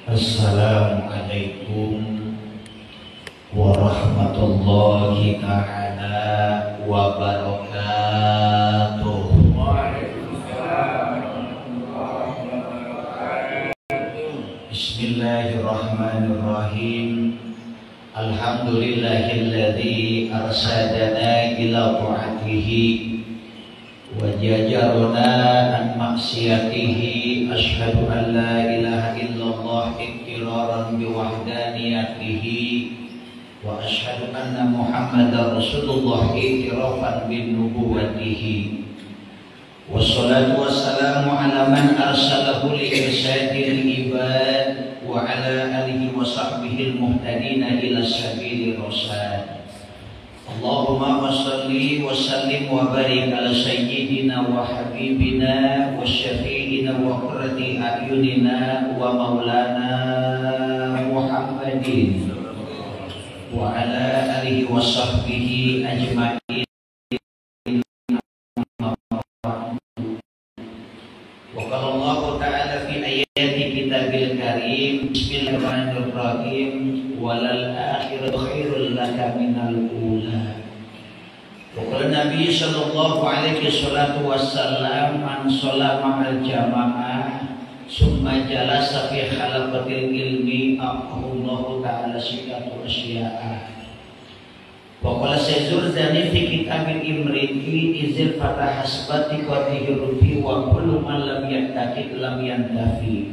Assalamualaikum warahmatullahi ta'ala wabarakatuh. Bismillahirrahmanirrahim. Alhamdulillahilladzi arsadana ila ta'atihi wa jajarna an maksiyatihi. Ashhadu an la ilaha illallah iqraran biwahdaniyatihi wa ashhadu anna Muhammadar Rasulullah iqrafan bin nubuwwatihi. Wassalatu wassalamu ala man arsalahu li irsyadil ibad wa ala alihi wa sahbihi al-muhtadina ila sabili rasyad. Allahumma salli wa sallim wa barik ala sayyidina wa habibina wa syafi'ina wa qurrati a'yunina wa maulana Muhammadin wa ala alihi wa sahbihi ajma'in. Wa qala Allah ta'ala fi ayati kitabil karim, bismillahirrahmanirrahim, walal akhiratu khairul laka minal ula. Wa qala Nabi sallallahu alaihi wasallam, man shalla ma'al jamaah summa jalasa fi khalaqatil ilmi aqallahu ta'ala sikatu asya'a. Wa qala Sayyidzani fi kitabil imriti izil fatah hasbati qadihi rufi wa kullu man lam yattaqid lam yantafi.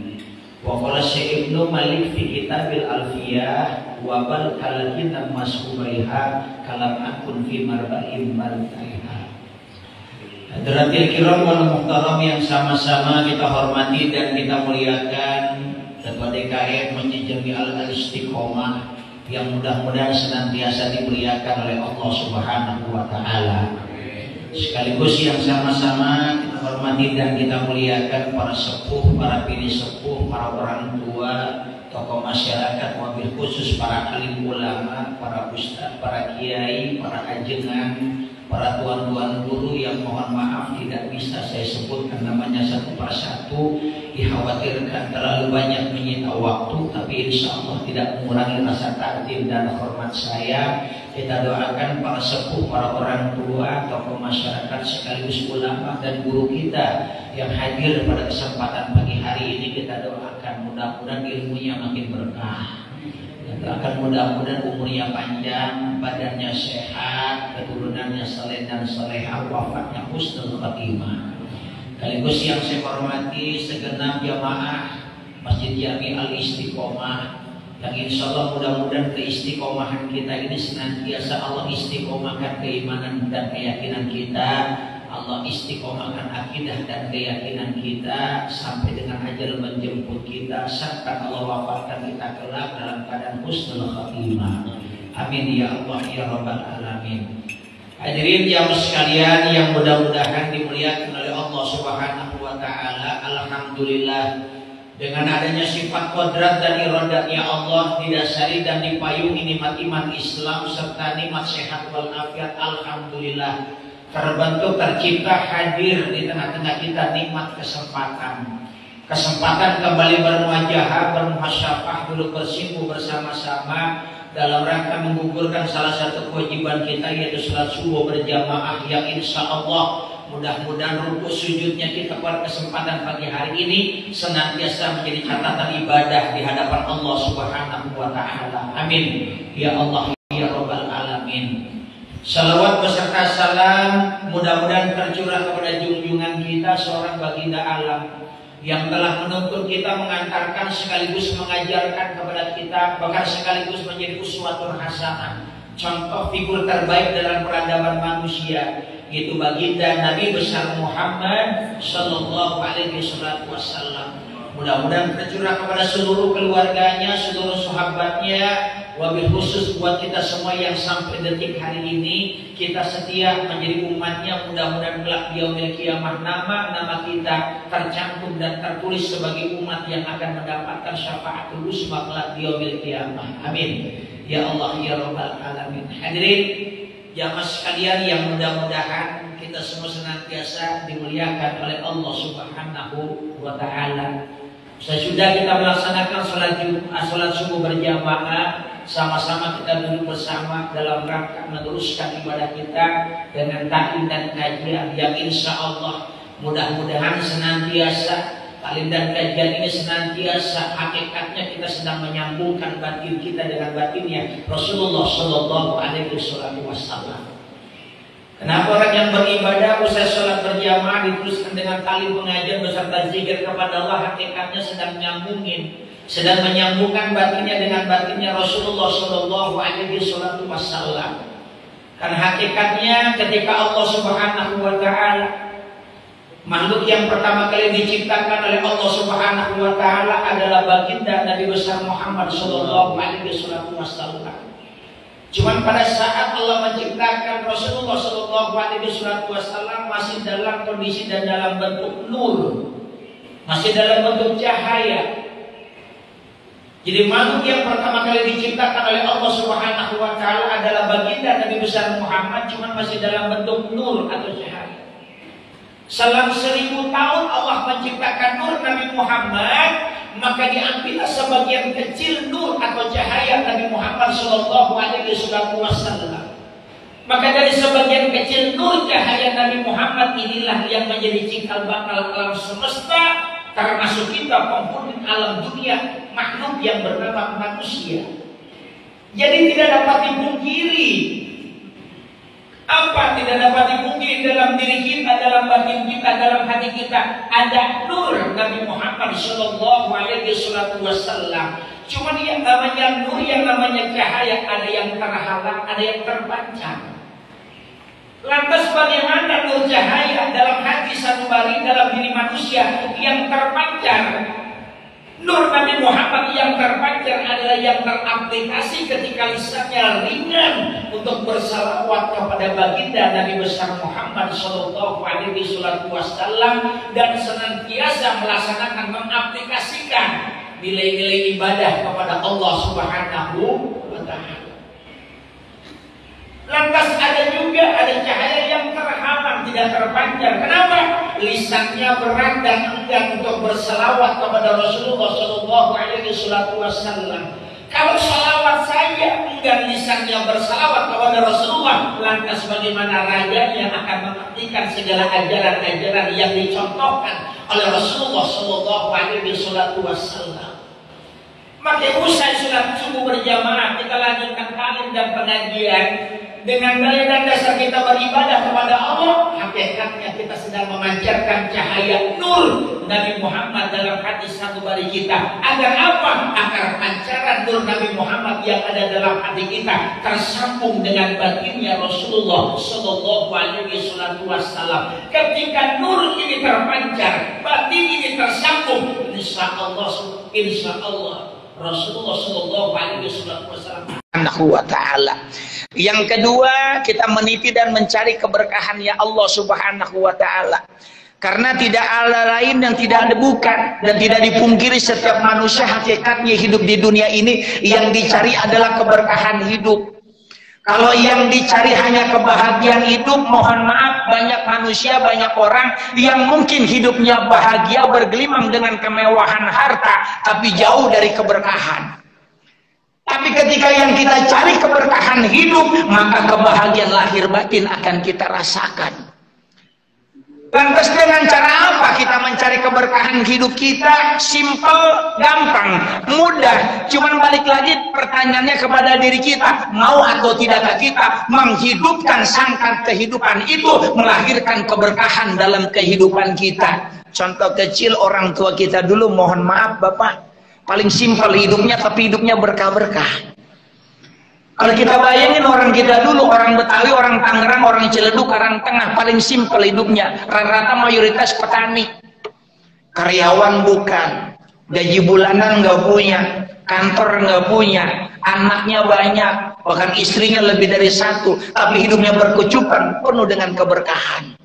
Wa qala Ibnu Malik fi kitabil alfiyah wa bal kalakinan mas'ubaiha kalam akun fi marba'in martaiha. Hadratil kiram wal muhtaram yang sama-sama kita hormati dan kita muliakan, Ketua DKM Masjid Jami'ah Al-Istiqomah yang mudah-mudahan senantiasa dimuliakan oleh Allah Subhanahu wa Ta'ala. Sekaligus yang sama-sama kita hormati dan kita muliakan para sepuh, para bini sepuh, para orang tua, tokoh masyarakat, wabil khusus para alim ulama, para ustaz, para kiai, para ajengan, para tuan-tuan guru yang mohon maaf tidak bisa saya sebutkan namanya satu persatu, dikhawatirkan terlalu banyak menyita waktu, tapi insya Allah tidak mengurangi rasa takdim dan hormat saya. Kita doakan para sepuh, para orang tua, tokoh masyarakat sekaligus ulama dan guru kita yang hadir pada kesempatan pagi hari ini. Kita doakan mudah-mudahan ilmunya makin berkah, doakan mudah-mudahan umurnya panjang, badannya sehat, keturunannya saleh dan salehah, wafatnya husnul khatimah. Sekaligus yang saya hormati segenap jamaah Masjid Jami'ah Al-Istiqomah yang insya Allah mudah-mudahan keistiqomahan kita ini senantiasa Allah istiqomahkan keimanan dan keyakinan kita, Allah istiqomahkan akidah dan keyakinan kita sampai dengan ajal menjemput kita, serta Allah wafatkan kita kelak dalam keadaan husnul khatimah. Amin ya Allah ya rabbal alamin. Hadirin jamaah sekalian yang mudah-mudahan dimuliakan oleh Allah Subhanahu wa Ta'ala. Alhamdulillah, dengan adanya sifat kodrat dan iradatnya Allah didasari dan dipayungi nikmat iman Islam serta nikmat sehat wal afiat, alhamdulillah terbentuk, tercipta, hadir di tengah-tengah kita nikmat kesempatan kembali bermuajahah, bermuhasyafah, duduk bersimpuh bersama-sama dalam rangka menggugurkan salah satu kewajiban kita, yaitu salat subuh berjamaah yang insya Allah mudah-mudahan rukuk sujudnya kita pada kesempatan pagi hari ini senantiasa menjadi catatan ibadah di hadapan Allah Subhanahu wa Ta'ala. Amin ya Allah ya rabbal alamin. Salawat beserta salam mudah-mudahan tercurah kepada junjungan kita seorang baginda alam yang telah menuntun kita, mengantarkan sekaligus mengajarkan kepada kita, bahkan sekaligus menjadi uswatun hasanah, contoh figur terbaik dalam peradaban manusia, yaitu baginda Nabi besar Muhammad sallallahu alaihi wasallam. Mudah-mudahan tercurah kepada seluruh keluarganya, seluruh sahabatnya, wabil khusus buat kita semua yang sampai detik hari ini kita setia menjadi umatnya. Mudah-mudahan kelak di yaumil qiyamah nama kita tercantum dan tertulis sebagai umat yang akan mendapatkan syafaatul uzma kelak di yaumil qiyamah. Amin ya Allah ya rabbal alamin. Hadirin jamaah sekalian yang mudah-mudahan kita semua senantiasa dimuliakan oleh Allah Subhanahu wa Ta'ala. Sesudah kita melaksanakan sholat subuh berjamaah, sama-sama kita duduk bersama dalam rangka meneruskan ibadah kita dengan taklim dan kajian yang insya Allah mudah-mudahan senantiasa taklim dan kajian ini senantiasa hakikatnya kita sedang menyambungkan batin kita dengan batinnya Rasulullah Shallallahu Alaihi Wasallam. Kenapa orang yang beribadah usai sholat berjamaah diteruskan dengan taklim pengajian beserta zikir kepada Allah, hakikatnya sedang menyambungkan batinnya dengan batinnya Rasulullah Shallallahu Alaihi Wasallam. Karena hakikatnya ketika Allah Subhanahu Wa Taala, makhluk yang pertama kali diciptakan oleh Allah Subhanahu Wa Taala adalah baginda Nabi besar Muhammad Shallallahu Alaihi Wasallam. Cuman pada saat Allah menciptakan Rasulullah Shallallahu Alaihi Wasallam masih dalam kondisi dan dalam bentuk nur, masih dalam bentuk cahaya. Jadi makhluk yang pertama kali diciptakan oleh Allah Subhanahu Wa Taala adalah baginda Nabi besar Muhammad, cuman masih dalam bentuk nur atau cahaya. Selang 1000 tahun Allah menciptakan nur Nabi Muhammad, maka diambillah sebagian kecil nur atau cahaya Nabi Muhammad Shallallahu Alaihi Wasallam. Maka dari sebagian kecil nur cahaya Nabi Muhammad inilah yang menjadi cikal bakal alam semesta, termasuk kita penghuni alam dunia, makhluk yang bernama manusia. Jadi tidak dapat dipungkiri, apa tidak dapat dipungkiri dalam diri kita, dalam batin kita, dalam hati kita ada nur Nabi Muhammad Shallallahu Alaihi Wasallam. Cuma yang namanya nur, yang namanya cahaya, ada yang terhalang, ada yang terpancar. Lantas bagaimana nur cahaya dalam hati sanubari, dalam diri manusia yang terpancar? Nur Nabi Muhammad yang terpancar adalah yang teraplikasi ketika lisannya ringan untuk bersalawat kepada baginda Nabi besar Muhammad Shallallahu Alaihi Wasallam dan senantiasa melaksanakan, mengaplikasikan nilai-nilai ibadah kepada Allah Subhanahu Wa Taala. Lantas ada cahaya yang terhalang, tidak terpancar. Kenapa? Lisannya berat dan enggan untuk berselawat kepada Rasulullah Shallallahu Alaihi Wasallam. Kalau salawat saja enggan lisannya berselawat kepada Rasulullah, lantas bagaimana raganya akan mengertikan segala ajaran-ajaran yang dicontohkan oleh Rasulullah Shallallahu Alaihi Wasallam? Maka usai sholat subuh berjamaah kita lanjutkan taklim dan pengajian. Dengan dalil dan dasar kita beribadah kepada Allah, hakikatnya kita sedang memancarkan cahaya nur Nabi Muhammad dalam hati sanubari kita. Agar apa? Agar pancaran nur Nabi Muhammad yang ada dalam hati kita tersambung dengan batinnya Rasulullah Shallallahu Alaihi Wasallam. Ketika nur ini terpancar, batin ini tersambung, insya Allah Rasulullah Shallallahu Alaihi Wasallam wa ta'ala. Yang kedua, kita meniti dan mencari keberkahannya Allah Subhanahu wa ta'ala. Karena tidak ada lain dan tidak ada bukan, dan tidak dipungkiri setiap manusia hakikatnya hidup di dunia ini yang dicari adalah keberkahan hidup. Kalau yang dicari hanya kebahagiaan hidup, mohon maaf, banyak manusia, banyak orang yang mungkin hidupnya bahagia bergelimang dengan kemewahan harta, tapi jauh dari keberkahan. Tapi ketika yang kita cari keberkahan hidup, maka kebahagiaan lahir batin akan kita rasakan. Lantas dengan cara apa kita mencari keberkahan hidup kita? Simple, gampang, mudah. Cuman balik lagi pertanyaannya kepada diri kita, mau atau tidakkah kita menghidupkan sangkar kehidupan itu melahirkan keberkahan dalam kehidupan kita. Contoh kecil orang tua kita dulu, mohon maaf Bapak, paling simpel hidupnya, tapi hidupnya berkah-berkah. Kalau kita bayangin orang kita dulu, orang Betawi, orang Tangerang, orang Ciledug, orang Tengah, paling simpel hidupnya. Rata-rata mayoritas petani. Karyawan bukan, gaji bulanan nggak punya, kantor nggak punya, anaknya banyak, bahkan istrinya lebih dari satu, tapi hidupnya berkecupan, penuh dengan keberkahan.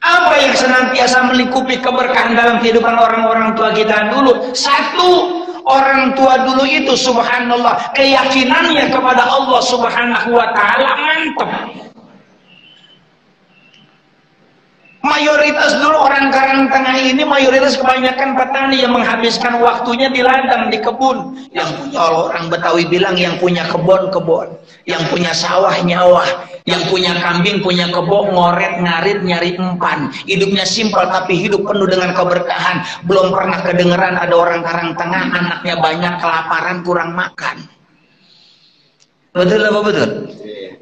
Apa yang senantiasa melingkupi keberkahan dalam kehidupan orang-orang tua kita dulu? Satu, orang tua dulu itu subhanallah keyakinannya kepada Allah Subhanahu wa ta'ala mantap. mayoritas dulu orang Karang Tengah ini mayoritas kebanyakan petani yang menghabiskan waktunya di ladang, di kebun. Yang punya, orang Betawi bilang yang punya kebon, yang punya sawah nyawah, yang punya kambing, punya kebun, ngoret, ngarit, nyari empan. Hidupnya simpel tapi hidup penuh dengan keberkahan. Belum pernah kedengeran ada orang Karang Tengah anaknya banyak, kelaparan, kurang makan. Betul apa betul?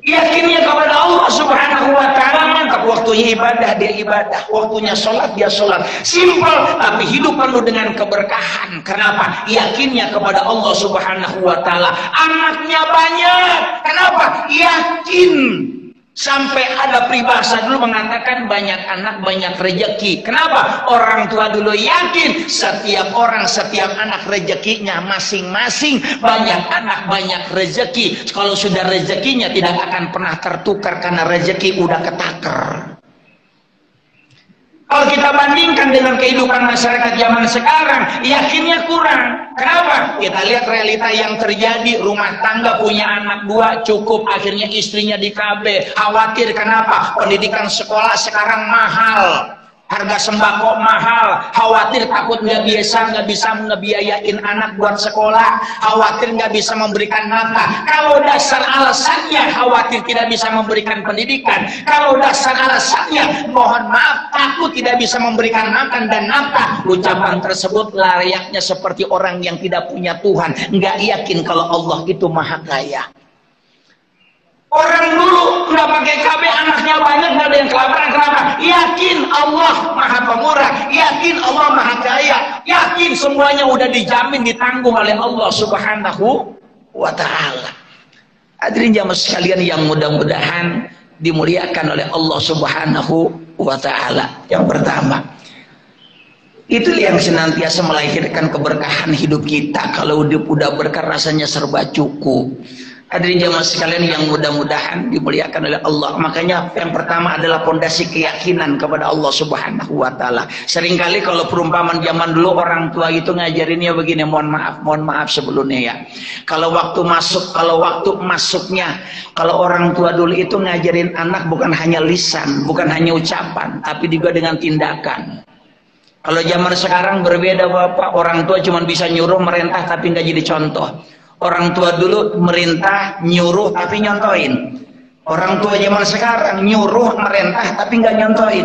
Yakinnya kepada Allah Subhanahu wa ta'ala, mantap. Waktunya ibadah, dia ibadah. Waktunya sholat, dia sholat. Simpel, tapi hidup penuh dengan keberkahan. Kenapa? Yakinnya kepada Allah Subhanahu wa ta'ala. Anaknya banyak. Kenapa? Yakin. Sampai ada peribahasa dulu mengatakan banyak anak banyak rejeki. Kenapa? Orang tua dulu yakin setiap orang, setiap anak rejekinya masing-masing. Banyak anak banyak rejeki. Kalau sudah rejekinya tidak akan pernah tertukar karena rejeki udah ketaker. Kalau kita bandingkan dengan kehidupan masyarakat zaman sekarang, yakinnya kurang. Kenapa? Kita lihat realita yang terjadi. Rumah tangga punya anak 2 cukup, akhirnya istrinya di KB. Khawatir kenapa? Pendidikan sekolah sekarang mahal. Harga sembako mahal, khawatir takut nggak bisa ngebiayain anak buat sekolah, khawatir nggak bisa memberikan nafkah. Kalau dasar alasannya khawatir tidak bisa memberikan pendidikan, kalau dasar alasannya mohon maaf takut tidak bisa memberikan makan dan nafkah, ucapan tersebut layaknya seperti orang yang tidak punya Tuhan, nggak yakin kalau Allah itu maha kaya. Orang dulu nggak pakai KB, anaknya banyak, nggak ada yang kelaparan. Kenapa? Yakin Allah maha pemurah, yakin Allah maha kaya, yakin semuanya udah dijamin, ditanggung oleh Allah Subhanahu wa ta'ala. Hadirin jamaah sekalian yang mudah-mudahan dimuliakan oleh Allah Subhanahu wa ta'ala. Yang pertama, itu yang senantiasa melahirkan keberkahan hidup kita. Kalau hidup udah berkah rasanya serba cukup. Hadirin jamaah sekalian yang mudah-mudahan dimuliakan oleh Allah. Makanya yang pertama adalah pondasi keyakinan kepada Allah Subhanahu wa ta'ala. Seringkali kalau perumpamaan zaman dulu orang tua itu ngajarinnya begini, mohon maaf sebelumnya ya. Kalau waktu masuknya, kalau orang tua dulu itu ngajarin anak bukan hanya lisan, bukan hanya ucapan, tapi juga dengan tindakan. Kalau zaman sekarang berbeda Bapak, orang tua cuma bisa nyuruh, merintah tapi nggak jadi contoh. Orang tua dulu merintah, nyuruh, tapi nyontoin. Orang tua zaman sekarang nyuruh, merintah, tapi nggak nyontoin.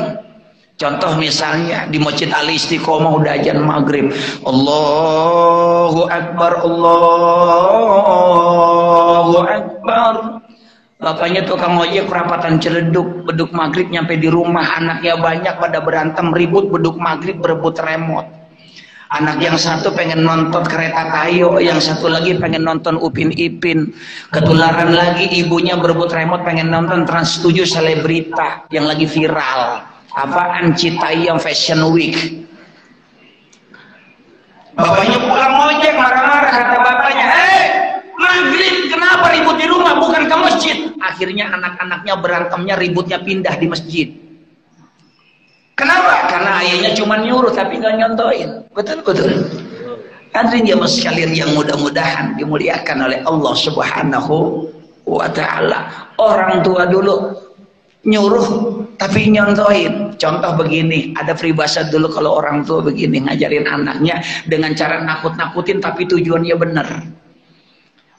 Contoh misalnya di Masjid Al-Istiqomah udah azan maghrib, Allahu Akbar, Allahu Akbar. Bapaknya tukang ojek perapatan Ciledug, beduk maghrib nyampe di rumah, anaknya banyak pada berantem ribut, beduk maghrib berebut remote. Anak yang satu pengen nonton Kereta Kayu, yang satu lagi pengen nonton Upin Ipin. Ketularan lagi ibunya berebut remote pengen nonton Trans 7 Selebrita yang lagi viral. Apaan? Citayam Fashion Week. Bapaknya pulang ojek marah-marah, kata bapaknya, maghrib kenapa ribut di rumah bukan ke masjid? Akhirnya anak-anaknya berantemnya ributnya pindah di masjid. Kenapa? Karena ayahnya cuma nyuruh tapi nggak nyontoin. Betul. Hadirin jamaah sekalian yang mudah-mudahan dimuliakan oleh Allah Subhanahu wa ta'ala. Orang tua dulu nyuruh tapi nyontoin. Contoh begini, ada peribahasa dulu kalau orang tua begini ngajarin anaknya dengan cara nakut-nakutin tapi tujuannya benar.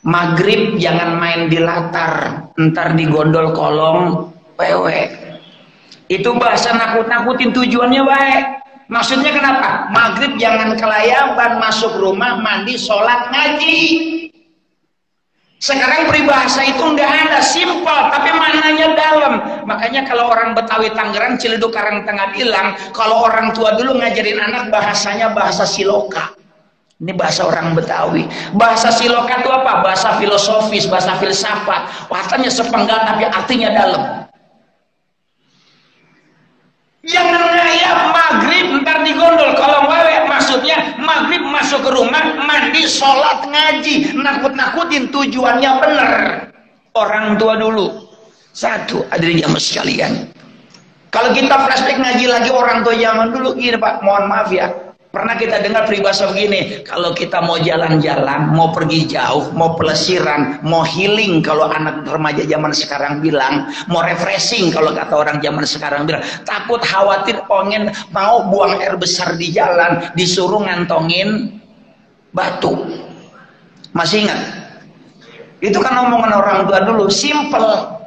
Maghrib jangan main di latar, ntar digondol kolong wewe. Itu bahasa nakut-nakutin, tujuannya baik. Maksudnya kenapa? Maghrib jangan kelayaban, masuk rumah, mandi, sholat, ngaji. Sekarang peribahasa itu nggak ada, simpel, tapi maknanya dalam. Makanya kalau orang Betawi Tangerang, Ciledug, Karang Tengah bilang, kalau orang tua dulu ngajarin anak bahasanya bahasa siloka. Ini bahasa orang Betawi. Bahasa siloka itu apa? Bahasa filosofis, bahasa filsafat. Katanya sepenggal tapi artinya dalam. Jangan ngayap maghrib ntar digondol kolong wewe, maksudnya maghrib masuk ke rumah, mandi, sholat, ngaji, nakut-nakutin, tujuannya bener. Orang tua dulu. Satu, hadirin jamaah sekalian, kalau kita flashback ngaji lagi orang tua zaman dulu gini Pak, mohon maaf ya, Pernah kita dengar peribahasa begini, kalau kita mau jalan-jalan, mau pergi jauh, mau pelesiran, mau healing kalau anak remaja zaman sekarang bilang, mau refreshing kalau kata orang zaman sekarang bilang, takut khawatir pengen mau buang air besar di jalan, disuruh ngantongin batu. Masih ingat? Itu kan omongan orang tua dulu, simple.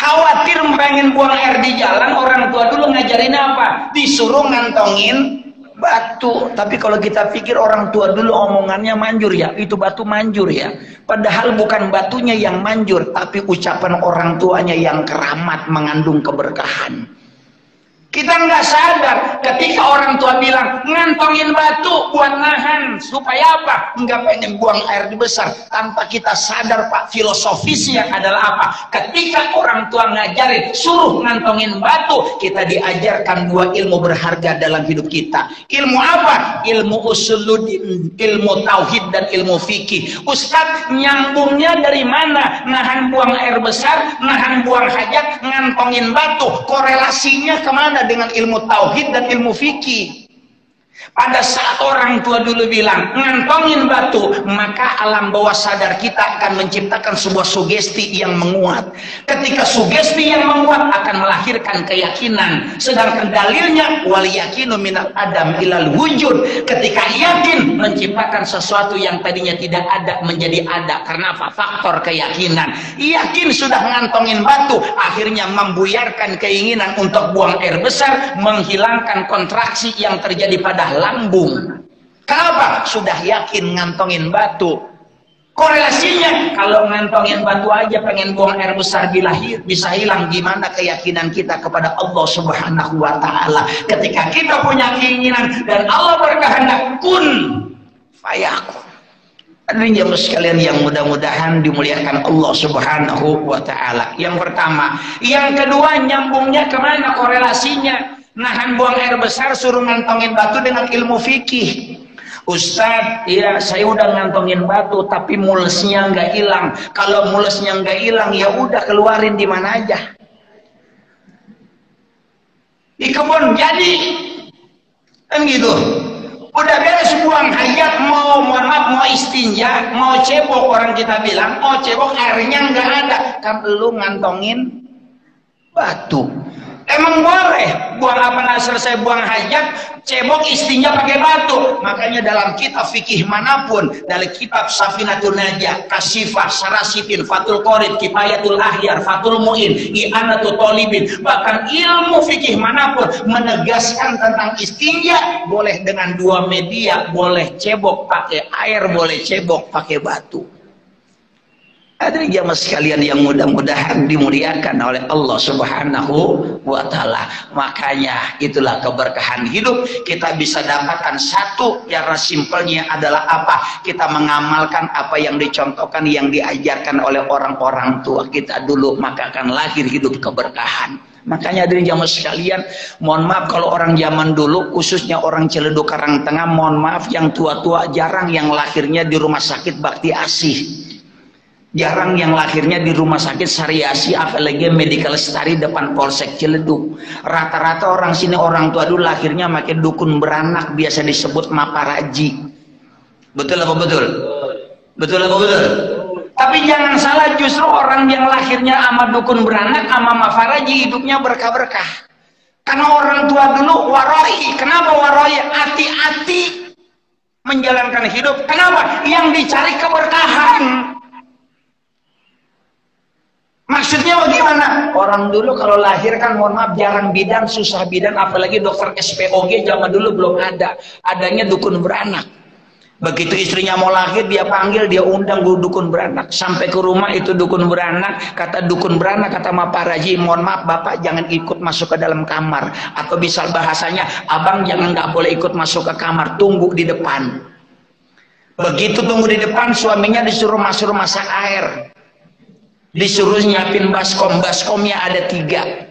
Khawatir pengen buang air di jalan, orang tua dulu ngajarin apa? Disuruh ngantongin batu. Tapi kalau kita pikir orang tua dulu omongannya manjur ya, itu batu manjur ya. Padahal bukan batunya yang manjur, tapi ucapan orang tuanya yang keramat mengandung keberkahan. Kita nggak sadar ketika orang tua bilang ngantongin batu buat nahan supaya apa? Nggak pengen buang air di besar. Tanpa kita sadar Pak, filosofisnya adalah apa? Ketika orang tua ngajarin suruh ngantongin batu, kita diajarkan dua ilmu berharga dalam hidup kita. Ilmu apa? Ilmu usuluddin, ilmu tauhid dan ilmu fikih. Ustadz, nyambungnya dari mana? Nahan buang air besar, nahan buang hajat, ngantongin batu. Korelasinya kemana dengan ilmu tauhid dan ilmu fikih? Pada saat orang tua dulu bilang ngantongin batu, maka alam bawah sadar kita akan menciptakan sebuah sugesti yang menguat. Ketika sugesti yang menguat akan melahirkan keyakinan. Sedangkan dalilnya wal yakinu minal adam ilal wujud. Ketika yakin menciptakan sesuatu yang tadinya tidak ada menjadi ada. Karena apa? Faktor keyakinan. Yakin sudah ngantongin batu, akhirnya membuyarkan keinginan untuk buang air besar, menghilangkan kontraksi yang terjadi pada lambung. Kenapa? Sudah yakin ngantongin batu. Korelasinya, kalau ngantongin batu aja pengen buang air besar bisa hilang, gimana keyakinan kita kepada Allah Subhanahu wa Ta'ala? Ketika kita punya keinginan dan Allah berkehendak, kun fayakun. Hadirin jemaah sekalian yang mudah-mudahan dimuliakan Allah Subhanahu wa Ta'ala. Yang pertama. Yang kedua, nyambungnya kemana korelasinya? Nahan buang air besar suruh ngantongin batu dengan ilmu fikih. Ustadz, ya saya udah ngantongin batu tapi mulesnya nggak hilang. Kalau mulesnya nggak hilang, ya udah keluarin di mana aja. Di kebun jadi. Kan gitu. Udah beres buang hajat, mau istinja, mau cebok, orang kita bilang mau cebok airnya nggak ada. Kan lu ngantongin batu. Emang boleh buang apa selesai buang hajat, cebok istinja pakai batu. Makanya dalam kitab fikih manapun, dari kitab Safinatul Najah, Kasifah, Sarasitin, Fathul Qorib, Kifayatul Ahyar, Fathul Mu'in, I'anatul Thalibin, bahkan ilmu fikih manapun menegaskan tentang istinja boleh dengan dua media, boleh cebok pakai air, boleh cebok pakai batu. Hadirin jamaah sekalian yang mudah-mudahan dimuliakan oleh Allah Subhanahu wa Ta'ala. Makanya itulah keberkahan hidup kita bisa dapatkan. Satu, cara simpelnya adalah apa? Kita mengamalkan apa yang dicontohkan, yang diajarkan oleh orang-orang tua kita dulu, maka akan lahir hidup keberkahan. Makanya hadirin jamaah sekalian, mohon maaf kalau orang zaman dulu, khususnya orang Ciledug Karangtengah, mohon maaf yang tua-tua jarang yang lahirnya di rumah sakit Bakti Asih. Jarang yang lahirnya di rumah sakit Sariasi, apalagi Medical Study depan Polsek Ciledug. Rata-rata orang sini orang tua dulu lahirnya makin dukun beranak, biasa disebut maparaji. Betul apa betul? Betul apa betul? Tapi jangan salah, justru orang yang lahirnya sama dukun beranak sama maparaji hidupnya berkah-berkah. Karena orang tua dulu waroi. Kenapa waroi? Hati-hati menjalankan hidup. Kenapa? Yang dicari keberkahan. Maksudnya bagaimana? Orang dulu kalau lahir kan mohon maaf jarang bidan, susah bidan, apalagi dokter SPOG zaman dulu belum ada. Adanya dukun beranak. Begitu istrinya mau lahir, dia panggil, dia undang dukun beranak. Sampai ke rumah itu dukun beranak, kata dukun beranak, kata Maparaji, mohon maaf Bapak jangan ikut masuk ke dalam kamar. Atau bisa bahasanya, abang jangan nggak boleh ikut masuk ke kamar, tunggu di depan. Begitu tunggu di depan, suaminya disuruh masuk masak air. Disuruh nyiapin baskom, baskomnya ada 3.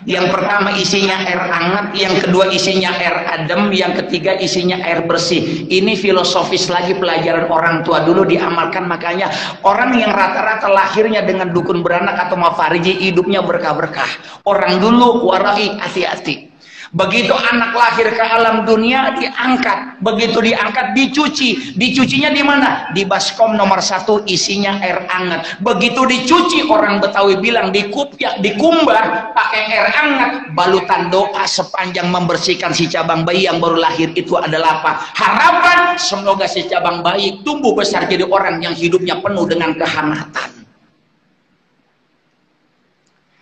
Yang pertama isinya air hangat, yang kedua isinya air adem, yang ketiga isinya air bersih. Ini filosofis lagi pelajaran orang tua dulu diamalkan. Makanya orang yang rata-rata lahirnya dengan dukun beranak atau mafariji hidupnya berkah-berkah. Orang dulu warai, hati-hati. Begitu anak lahir ke alam dunia, diangkat. Begitu diangkat, dicuci. Dicucinya di mana? Di baskom nomor 1, isinya air hangat. Begitu dicuci, orang Betawi bilang dikupiak, dikumbah pakai air hangat. Balutan doa sepanjang membersihkan si cabang bayi yang baru lahir itu adalah apa? Harapan semoga si cabang bayi tumbuh besar jadi orang yang hidupnya penuh dengan kehangatan.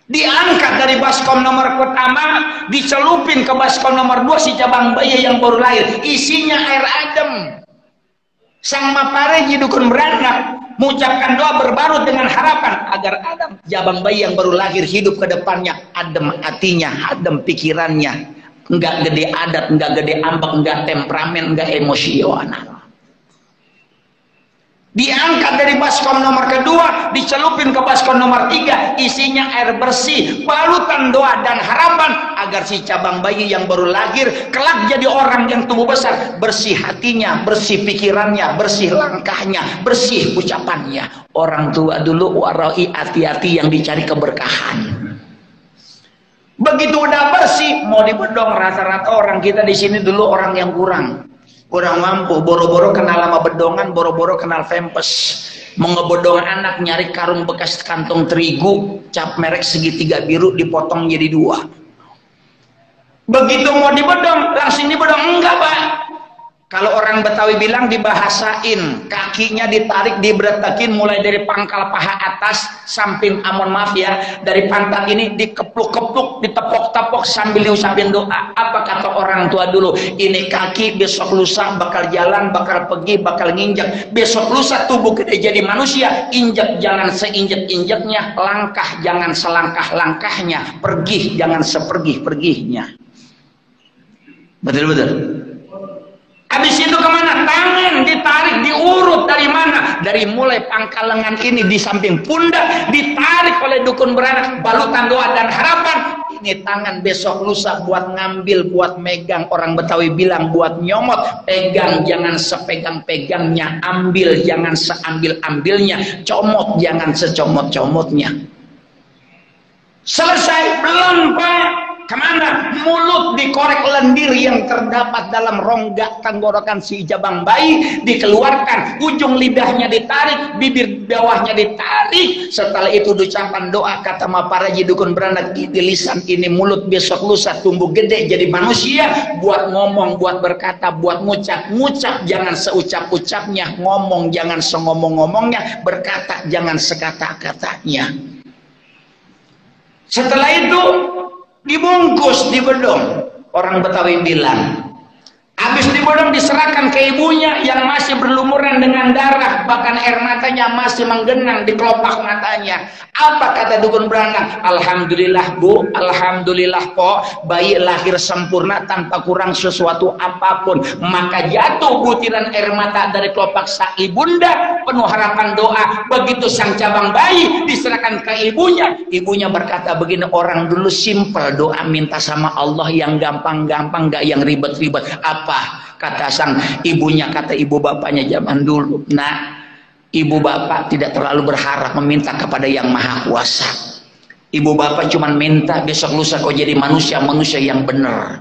Diangkat dari baskom nomor pertama, dicelupin ke baskom nomor 2 si cabang bayi yang baru lahir, isinya air adem. Sang Mapareji dukun beranak mengucapkan doa berbarut dengan harapan agar Adam, cabang bayi yang baru lahir, hidup ke depannya adem hatinya, adem pikirannya, enggak gede adat, enggak gede ambek, enggak temperamen, enggak emosional. Diangkat dari baskom nomor kedua, dicelupin ke baskom nomor 3, isinya air bersih, balutan doa dan harapan agar si cabang bayi yang baru lahir kelak jadi orang yang tumbuh besar, bersih hatinya, bersih pikirannya, bersih langkahnya, bersih ucapannya. Orang tua dulu warai, hati-hati yang dicari keberkahan. Begitu udah bersih, mau dibedong. Rata-rata orang kita di sini dulu orang yang kurang mampu, boro-boro kenal sama bedongan, boro-boro kenal Pampers. Mau ngebedong anak, nyari karung bekas kantong terigu, cap merek segitiga biru, dipotong jadi 2. Begitu mau dibedong, langsung dibedong. Enggak, Pak. Kalau orang Betawi bilang dibahasain, kakinya ditarik, diberetakin mulai dari pangkal paha atas, samping, mohon maaf ya, dari pantat ini dikepluk-kepluk, ditepok-tepok sambil diucapin doa. Apa kata orang tua dulu? Ini kaki besok lusa bakal jalan, bakal pergi, bakal nginjak. Besok lusa tubuh kita jadi manusia, injak jangan seinjak-injaknya, langkah jangan selangkah-langkahnya, pergi jangan sepergi-perginya. Betul-betul. Habis itu kemana? Tangan ditarik, diurut dari mana? Dari mulai pangkal lengan ini di samping pundak, ditarik oleh dukun beranak, balutan doa dan harapan. Ini tangan besok lusa buat ngambil, buat megang. Orang Betawi bilang buat nyomot. Pegang jangan sepegang-pegangnya, ambil jangan seambil-ambilnya, comot jangan secomot-comotnya. Selesai? Belum, Pak. Kemana? Mulut dikorek lendir yang terdapat dalam rongga tenggorokan si cabang bayi, dikeluarkan, ujung lidahnya ditarik, bibir bawahnya ditarik. Setelah itu diucapkan doa, kata Mapareji dukun beranak, di lisan ini mulut besok lusa tumbuh gede jadi manusia, buat ngomong, buat berkata, buat ngucap jangan seucap-ucapnya, ngomong jangan sengomong-ngomongnya, berkata jangan sekata-katanya. Setelah itu dibungkus, dibedong. Orang Betawi bilang, habis dibedong diserahkan ke ibunya yang masih berlumuran dengan darah, bahkan air matanya masih menggenang di kelopak matanya. Apa kata dukun beranak? Alhamdulillah Bu, alhamdulillah Po, bayi lahir sempurna tanpa kurang sesuatu apapun. Maka jatuh butiran air mata dari kelopak sang ibunda, penuh harapan doa. Begitu sang cabang bayi diserahkan ke ibunya, ibunya berkata begini, orang dulu simpel doa minta sama Allah yang gampang-gampang, gak yang ribet-ribet. Apa kata sang ibunya, kata ibu bapaknya zaman dulu? Nah, ibu bapak tidak terlalu berharap meminta kepada yang maha kuasa. Ibu bapak cuma minta besok lusa kau jadi manusia yang benar.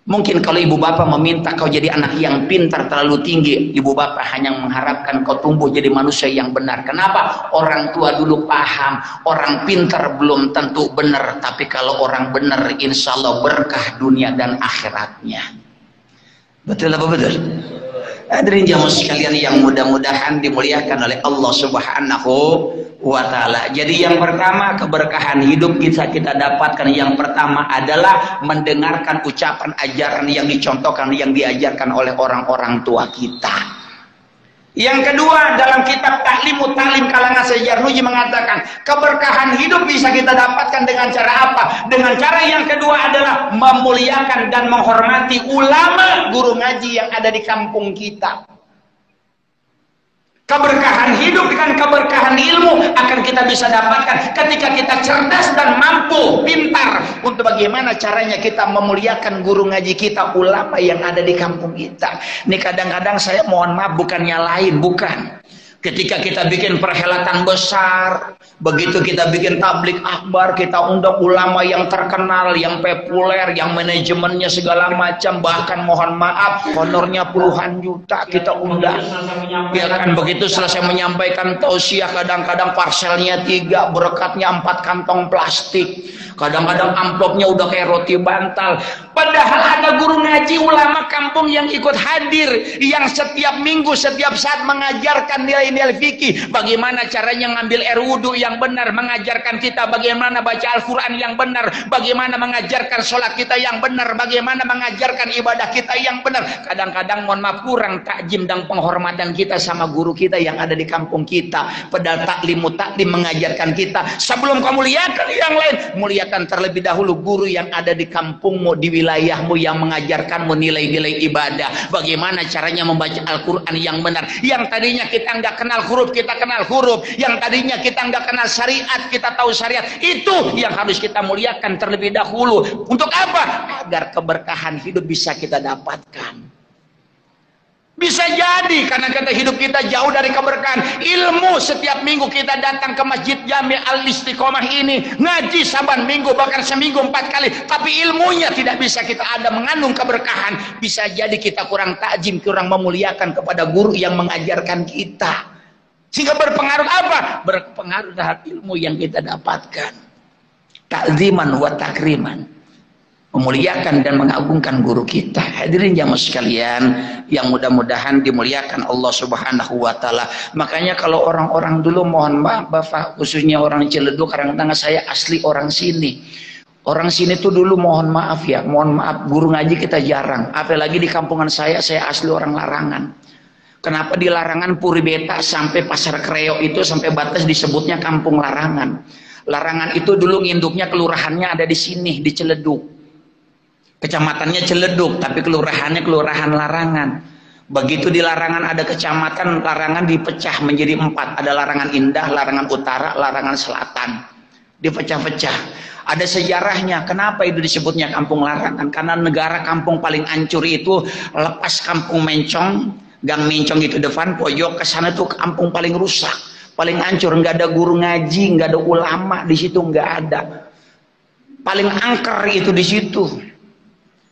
Mungkin kalau ibu bapak meminta kau jadi anak yang pintar terlalu tinggi, ibu bapak hanya mengharapkan kau tumbuh jadi manusia yang benar. Kenapa? Orang tua dulu paham, orang pintar belum tentu benar, tapi kalau orang benar insya Allah berkah dunia dan akhiratnya. Betul apa betul? Hadirin jamaah sekalian yang mudah-mudahan dimuliakan oleh Allah Subhanahu wa Ta'ala. Jadi yang pertama, keberkahan hidup kita dapatkan. Yang pertama adalah mendengarkan ucapan ajaran yang dicontohkan, yang diajarkan oleh orang-orang tua kita. Yang kedua, dalam kitab Ta'limu Ta'lim kalangan Sejarnuji mengatakan keberkahan hidup bisa kita dapatkan dengan cara apa? Dengan cara yang kedua adalah memuliakan dan menghormati ulama, guru ngaji yang ada di kampung kita. Keberkahan hidup dengan keberkahan ilmu akan kita bisa dapatkan ketika kita cerdas dan mampu, pintar untuk bagaimana caranya kita memuliakan guru ngaji kita, ulama yang ada di kampung kita. Ini kadang-kadang saya mohon maaf bukan nyalain, bukan. Ketika kita bikin perhelatan besar, begitu kita bikin tablik akbar, kita undang ulama yang terkenal, yang populer, yang manajemennya segala macam, bahkan mohon maaf honornya puluhan juta kita undang. Ya kan, begitu selesai menyampaikan tausiah, kadang-kadang parselnya 3, berkatnya 4 kantong plastik, kadang-kadang amplopnya udah kayak roti bantal. Padahal ada guru ngaji ulama kampung yang ikut hadir, yang setiap minggu, setiap saat mengajarkan nilai-nilai fikih, bagaimana caranya ngambil air wudhu yang benar, mengajarkan kita bagaimana baca Al-Quran yang benar, bagaimana mengajarkan sholat kita yang benar, bagaimana mengajarkan ibadah kita yang benar. Kadang-kadang mohon maaf kurang takjim dan penghormatan kita sama guru kita yang ada di kampung kita. Padahal taklim mengajarkan kita, sebelum kamu muliakan yang lain, muliakan terlebih dahulu guru yang ada di kampungmu, di wilayahmu, yang mengajarkanmu nilai-nilai ibadah. Bagaimana caranya membaca Al-Quran yang benar. Yang tadinya kita nggak kenal huruf, kita kenal huruf. Yang tadinya kita nggak kenal syariat, kita tahu syariat. Itu yang harus kita muliakan terlebih dahulu. Untuk apa? Agar keberkahan hidup bisa kita dapatkan. Bisa jadi karena kita hidup kita jauh dari keberkahan. Ilmu setiap minggu kita datang ke Masjid Jami Al-Istiqomah ini, ngaji saban minggu, bahkan seminggu 4 kali, tapi ilmunya tidak bisa kita ada mengandung keberkahan. Bisa jadi kita kurang takjim, kurang memuliakan kepada guru yang mengajarkan kita, sehingga berpengaruh apa? Berpengaruh terhadap ilmu yang kita dapatkan. Ta'ziman wa takriman, memuliakan dan mengagungkan guru kita. Hadirin jamaah sekalian yang mudah-mudahan dimuliakan Allah Subhanahu wa taala. Makanya kalau orang-orang dulu, mohon maaf Bapak, khususnya orang Ciledug, Karangtengah, saya asli orang sini. Orang sini tuh dulu mohon maaf ya, mohon maaf, guru ngaji kita jarang. Apalagi di kampungan saya asli orang Larangan. Kenapa di Larangan Puri Beta sampai Pasar Kreo itu sampai batas disebutnya Kampung Larangan. Larangan itu dulu nginduknya kelurahannya ada di sini, di Ciledug. Kecamatannya Ciledug, tapi kelurahannya Kelurahan Larangan. Begitu di Larangan ada kecamatan, Larangan dipecah menjadi 4. Ada Larangan Indah, Larangan Utara, Larangan Selatan. Dipecah-pecah. Ada sejarahnya. Kenapa itu disebutnya Kampung Larangan? Karena negara kampung paling hancur itu lepas Kampung Mencong, Gang Mencong itu depan, pojok ke sana tuh kampung paling rusak, paling hancur. Nggak ada guru ngaji, nggak ada ulama di situ, nggak ada. Paling angker itu di situ.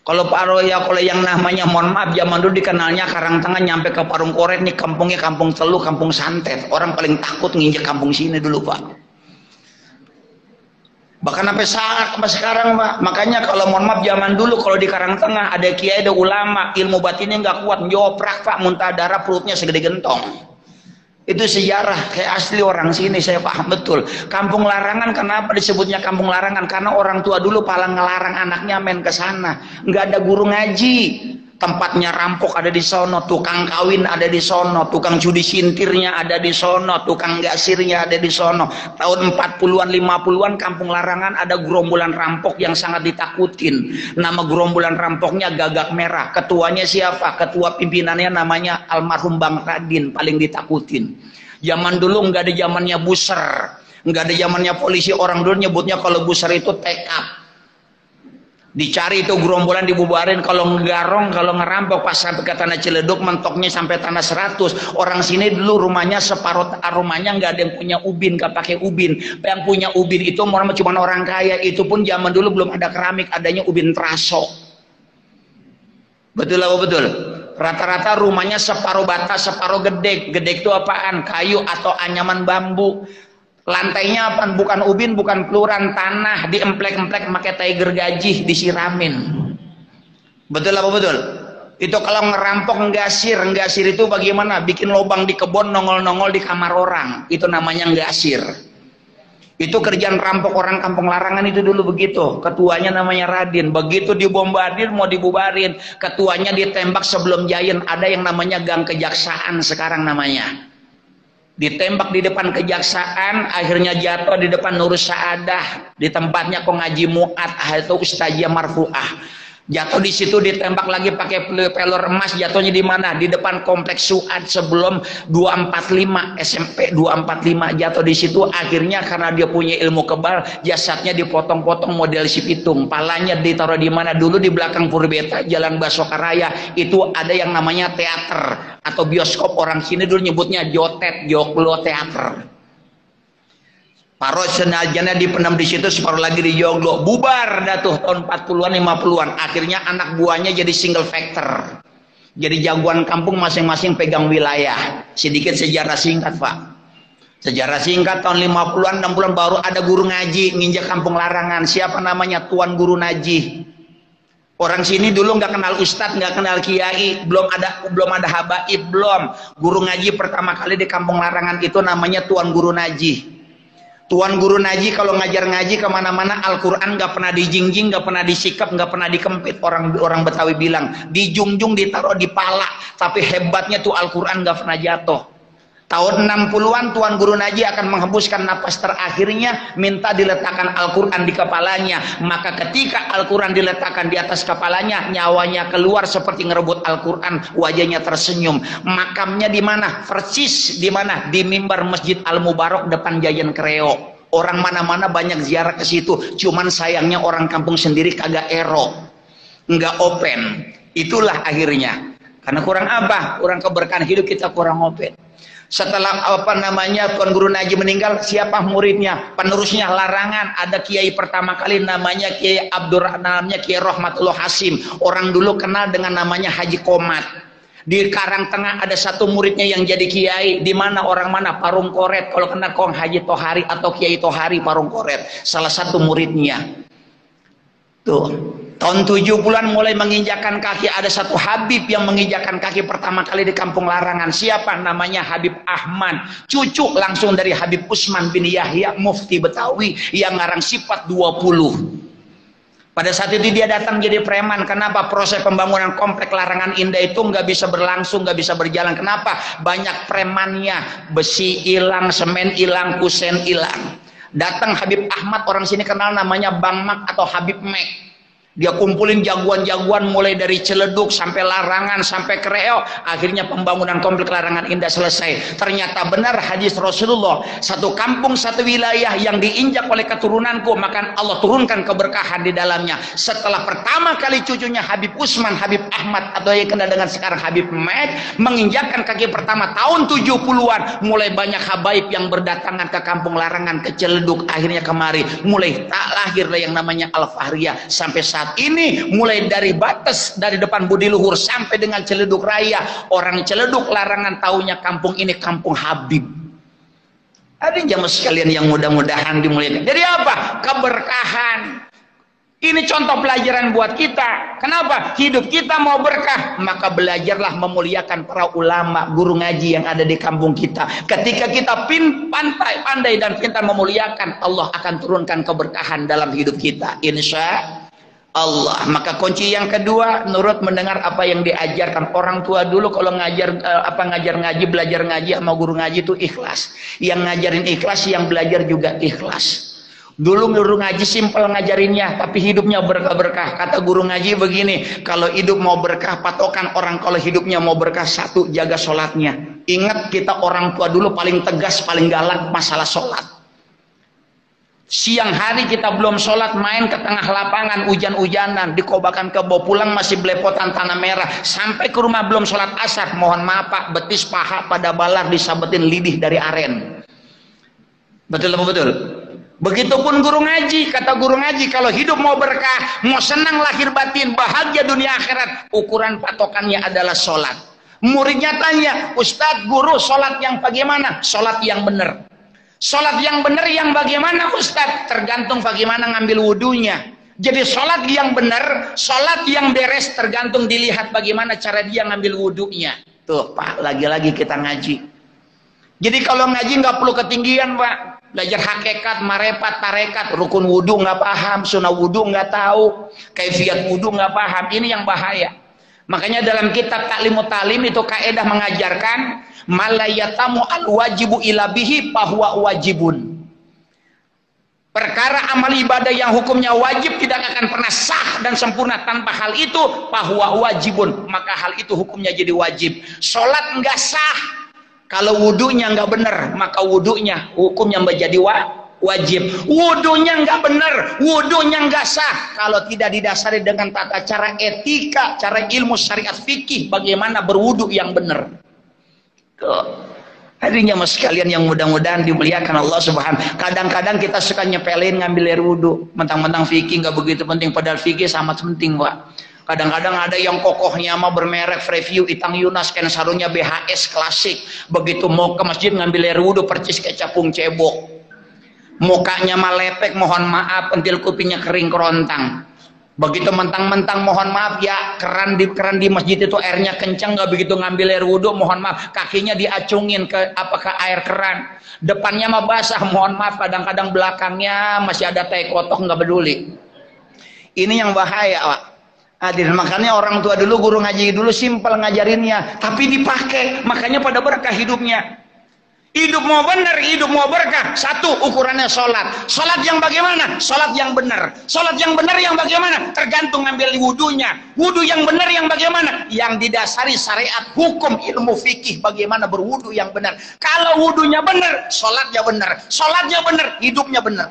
Kalau kalau yang namanya mohon maaf zaman dulu dikenalnya Karangtengah nyampe ke Parung Koret nih, kampungnya Kampung Telu, Kampung Santet. Orang paling takut nginjek kampung sini dulu Pak. Bahkan sampai sekarang Pak. Makanya kalau mohon maaf zaman dulu kalau di Karangtengah ada kiai, ada ulama, ilmu batinnya nggak kuat, joprak Pak, muntah darah, perutnya segede gentong. Itu sejarah, kayak asli orang sini, saya paham betul. Kampung Larangan, kenapa disebutnya Kampung Larangan? Karena orang tua dulu paling ngelarang anaknya main ke sana. Nggak ada guru ngaji. Tempatnya rampok ada di sono, tukang kawin ada di sono, tukang judi sintirnya ada di sono, tukang gasirnya ada di sono. Tahun 40-an, 50-an Kampung Larangan ada gerombolan rampok yang sangat ditakutin. Nama gerombolan rampoknya Gagak Merah. Ketuanya siapa? Ketua pimpinannya namanya almarhum Bang Radin, paling ditakutin. Zaman dulu nggak ada zamannya buser, nggak ada zamannya polisi. Orang dulu nyebutnya kalau buser itu take up. Dicari itu gerombolan, dibubarin. Kalau ngegarong, kalau ngerampok pas sampai ke tanah Ciledug, mentoknya sampai tanah 100. Orang sini dulu rumahnya separuh rumahnya nggak ada yang punya ubin, nggak pakai ubin. Yang punya ubin itu cuma orang kaya. Itu pun zaman dulu belum ada keramik, adanya ubin teraso. Betul apa betul? Rata-rata rumahnya separuh bata, separuh gedek. Gedek itu apaan? Kayu atau anyaman bambu. Lantainya apa? Bukan ubin, bukan peluran, tanah diemplek-emplek pakai tiger gajih, disiramin. Betul apa betul? Itu kalau ngerampok nggasir itu bagaimana? Bikin lubang di kebun, nongol-nongol di kamar orang. Itu namanya nggasir. Itu kerjaan rampok orang Kampung Larangan itu dulu begitu. Ketuanya namanya Radin. Begitu dibombardir mau dibubarin, ketuanya ditembak sebelum jayan. Ada yang namanya Gang Kejaksaan sekarang namanya. Ditembak di depan kejaksaan, akhirnya jatuh di depan Nurus Saadah, di tempatnya Ko Ngaji Muat, itu Ustazia Marfuah. Jatuh di situ, ditembak lagi pakai pelor emas. Jatuhnya di mana? Di depan kompleks Suad sebelum 245 SMP 245. Jatuh di situ. Akhirnya karena dia punya ilmu kebal, jasadnya dipotong-potong model si pitung. Palanya ditaruh di mana? Dulu di belakang Purbeta, Jalan Basokaraya itu ada yang namanya teater atau bioskop. Orang sini dulu nyebutnya jotet, joglo teater. Paruh senajana dipendam di situ, separuh lagi di joglo. Bubar dah tuh tahun 40-an 50-an. Akhirnya anak buahnya jadi single factor. Jadi jagoan kampung, masing-masing pegang wilayah. Sedikit sejarah singkat, Pak. Sejarah singkat tahun 50-an 60-an baru ada guru ngaji nginjak kampung Larangan. Siapa namanya? Tuan Guru Naji. Orang sini dulu nggak kenal ustadz, nggak kenal kiai, belum ada habaib, belum. Guru ngaji pertama kali di kampung Larangan itu namanya Tuan Guru Naji. Tuan Guru Naji kalau ngajar ngaji kemana-mana, Al-Quran nggak pernah dijingjing, nggak pernah disikap, nggak pernah dikempit. Orang Betawi bilang dijunjung, ditaruh di pala. Tapi hebatnya tuh Al-Quran nggak pernah jatuh. Tahun 60-an Tuan Guru Naji akan menghembuskan napas terakhirnya, minta diletakkan Al-Quran di kepalanya. Maka ketika Al-Quran diletakkan di atas kepalanya, nyawanya keluar seperti ngerebut Al-Quran, wajahnya tersenyum. Makamnya di mana? Persis di mana? Di mimbar Masjid Al-Mubarak depan Jayan Kreo. Orang mana-mana banyak ziarah ke situ. Cuman sayangnya orang kampung sendiri kagak ero, nggak open. Itulah akhirnya. Karena kurang apa? Kurang keberkahan hidup kita, kurang open. Setelah Tuan Guru Naji meninggal, siapa muridnya? Penerusnya Larangan. Ada kiai pertama kali namanya Kiai namanya Kiai Rahmatullah Hasim. Orang dulu kenal dengan namanya Haji Komat. Di Karangtengah ada satu muridnya yang jadi kiai. Di mana? Orang mana? Parung Koret. Kalau kenal Kong Haji Tohari atau Kiai Tohari Parung Koret, salah satu muridnya. Tuh. Tahun 70-an mulai menginjakan kaki, ada satu Habib yang menginjakan kaki pertama kali di kampung Larangan. Siapa? Namanya Habib Ahmad, cucu langsung dari Habib Usman bin Yahya, mufti Betawi yang ngarang Sifat 20. Pada saat itu dia datang jadi preman. Kenapa? Proses pembangunan komplek Larangan Indah itu nggak bisa berlangsung, nggak bisa berjalan. Kenapa? Banyak premannya, besi hilang, semen hilang, kusen hilang. Datang Habib Ahmad, orang sini kenal namanya Bang Mak atau Habib Mek. Dia kumpulin jagoan-jagoan mulai dari Ciledug sampai Larangan sampai Kreo. Akhirnya pembangunan komplek Larangan Indah selesai. Ternyata benar hadis Rasulullah, satu kampung satu wilayah yang diinjak oleh keturunanku, maka Allah turunkan keberkahan di dalamnya. Setelah pertama kali cucunya Habib Usman, Habib Ahmad atau yang kenal dengan sekarang Habib Mek menginjakkan kaki pertama tahun 70-an, mulai banyak habaib yang berdatangan ke kampung Larangan, ke Ciledug. Akhirnya kemari mulai tak lahirlah yang namanya Al-Fahriyah. Sampai saat ini mulai dari batas dari depan Budi Luhur sampai dengan Ciledug Raya, orang Ciledug Larangan taunya kampung ini kampung Habib. Ada jamaah sekalian yang mudah-mudahan dimuliakan. Jadi apa? Keberkahan. Ini contoh pelajaran buat kita. Kenapa? Hidup kita mau berkah, maka belajarlah memuliakan para ulama, guru ngaji yang ada di kampung kita. Ketika kita pandai dan pintar memuliakan, Allah akan turunkan keberkahan dalam hidup kita, insya Allah. Maka kunci yang kedua, nurut mendengar apa yang diajarkan orang tua. Dulu kalau ngajar ngaji, belajar ngaji sama guru ngaji itu ikhlas. Yang ngajarin ikhlas, yang belajar juga ikhlas. Dulu guru ngaji simpel ngajarinnya, tapi hidupnya berkah-berkah. Kata guru ngaji begini, kalau hidup mau berkah, patokan orang kalau hidupnya mau berkah, satu, jaga sholatnya. Ingat, kita orang tua dulu paling tegas, paling galak masalah sholat. Siang hari kita belum sholat, main ke tengah lapangan, hujan-hujanan, dikobakan ke bawah, pulang masih belepotan tanah merah, sampai ke rumah belum sholat asar, mohon maaf Pak, betis paha pada balar disabetin lidih dari aren. Betul apa betul? Begitupun guru ngaji. Kata guru ngaji, kalau hidup mau berkah, mau senang lahir batin, bahagia dunia akhirat, ukuran patokannya adalah sholat. Muridnya tanya, Ustadz, guru, sholat yang bagaimana? Sholat yang benar. Sholat yang benar yang bagaimana Ustadz? Tergantung bagaimana ngambil wudunya. Jadi sholat yang benar, sholat yang beres, tergantung dilihat bagaimana cara dia ngambil wudunya. Tuh Pak, lagi-lagi kita ngaji. Jadi kalau ngaji nggak perlu ketinggian Pak. Belajar hakikat, marifat, tarekat, rukun wudu nggak paham, sunnah wudu nggak tahu, kaifiat wudu nggak paham. Ini yang bahaya. Makanya dalam kitab Ta'limut Ta'lim itu kaidah mengajarkan malayatamu al wajibu ila bihi bahwa wajibun. Perkara amal ibadah yang hukumnya wajib tidak akan pernah sah dan sempurna tanpa hal itu, bahwa wajibun, maka hal itu hukumnya jadi wajib. Sholat enggak sah kalau wudunya enggak benar, maka wudunya hukumnya menjadi wajib. Wudunya enggak benar, wudunya enggak sah kalau tidak didasari dengan tata cara etika, cara ilmu syariat fikih bagaimana berwudu yang benar. Hadirin jamaah sekalian yang mudah-mudahan dimuliakan Allah Subhanahu. Kadang-kadang kita suka nyepelin ngambil air wudu, mentang-mentang fikih nggak begitu penting, padahal fikih sangat penting, Pak. Kadang-kadang ada yang kokohnya mah bermerek Review, Itang Yunas, kan sarungnya BHS klasik. Begitu mau ke masjid ngambil air wudu percis kayak capung cebok. Mukanya mah lepek, mohon maaf, pentil kupingnya kering kerontang. Begitu mentang-mentang mohon maaf ya, keran di masjid itu airnya kencang, nggak begitu ngambil air wudhu, mohon maaf kakinya diacungin ke air keran, depannya mah basah, mohon maaf kadang-kadang belakangnya masih ada tai kotok, nggak peduli. Ini yang bahaya, Pak. Hadirin, makanya orang tua dulu, guru ngaji dulu simpel ngajarinnya, tapi dipakai, makanya pada berkah hidupnya. Hidup mau benar, hidup mau berkah, satu ukurannya sholat. Sholat yang bagaimana? Sholat yang benar. Sholat yang benar yang bagaimana? Tergantung ngambil wudhunya. Wudhu yang benar yang bagaimana? Yang didasari syariat hukum ilmu fikih bagaimana berwudhu yang benar. Kalau wudhunya benar, sholatnya benar. Sholatnya benar, hidupnya benar.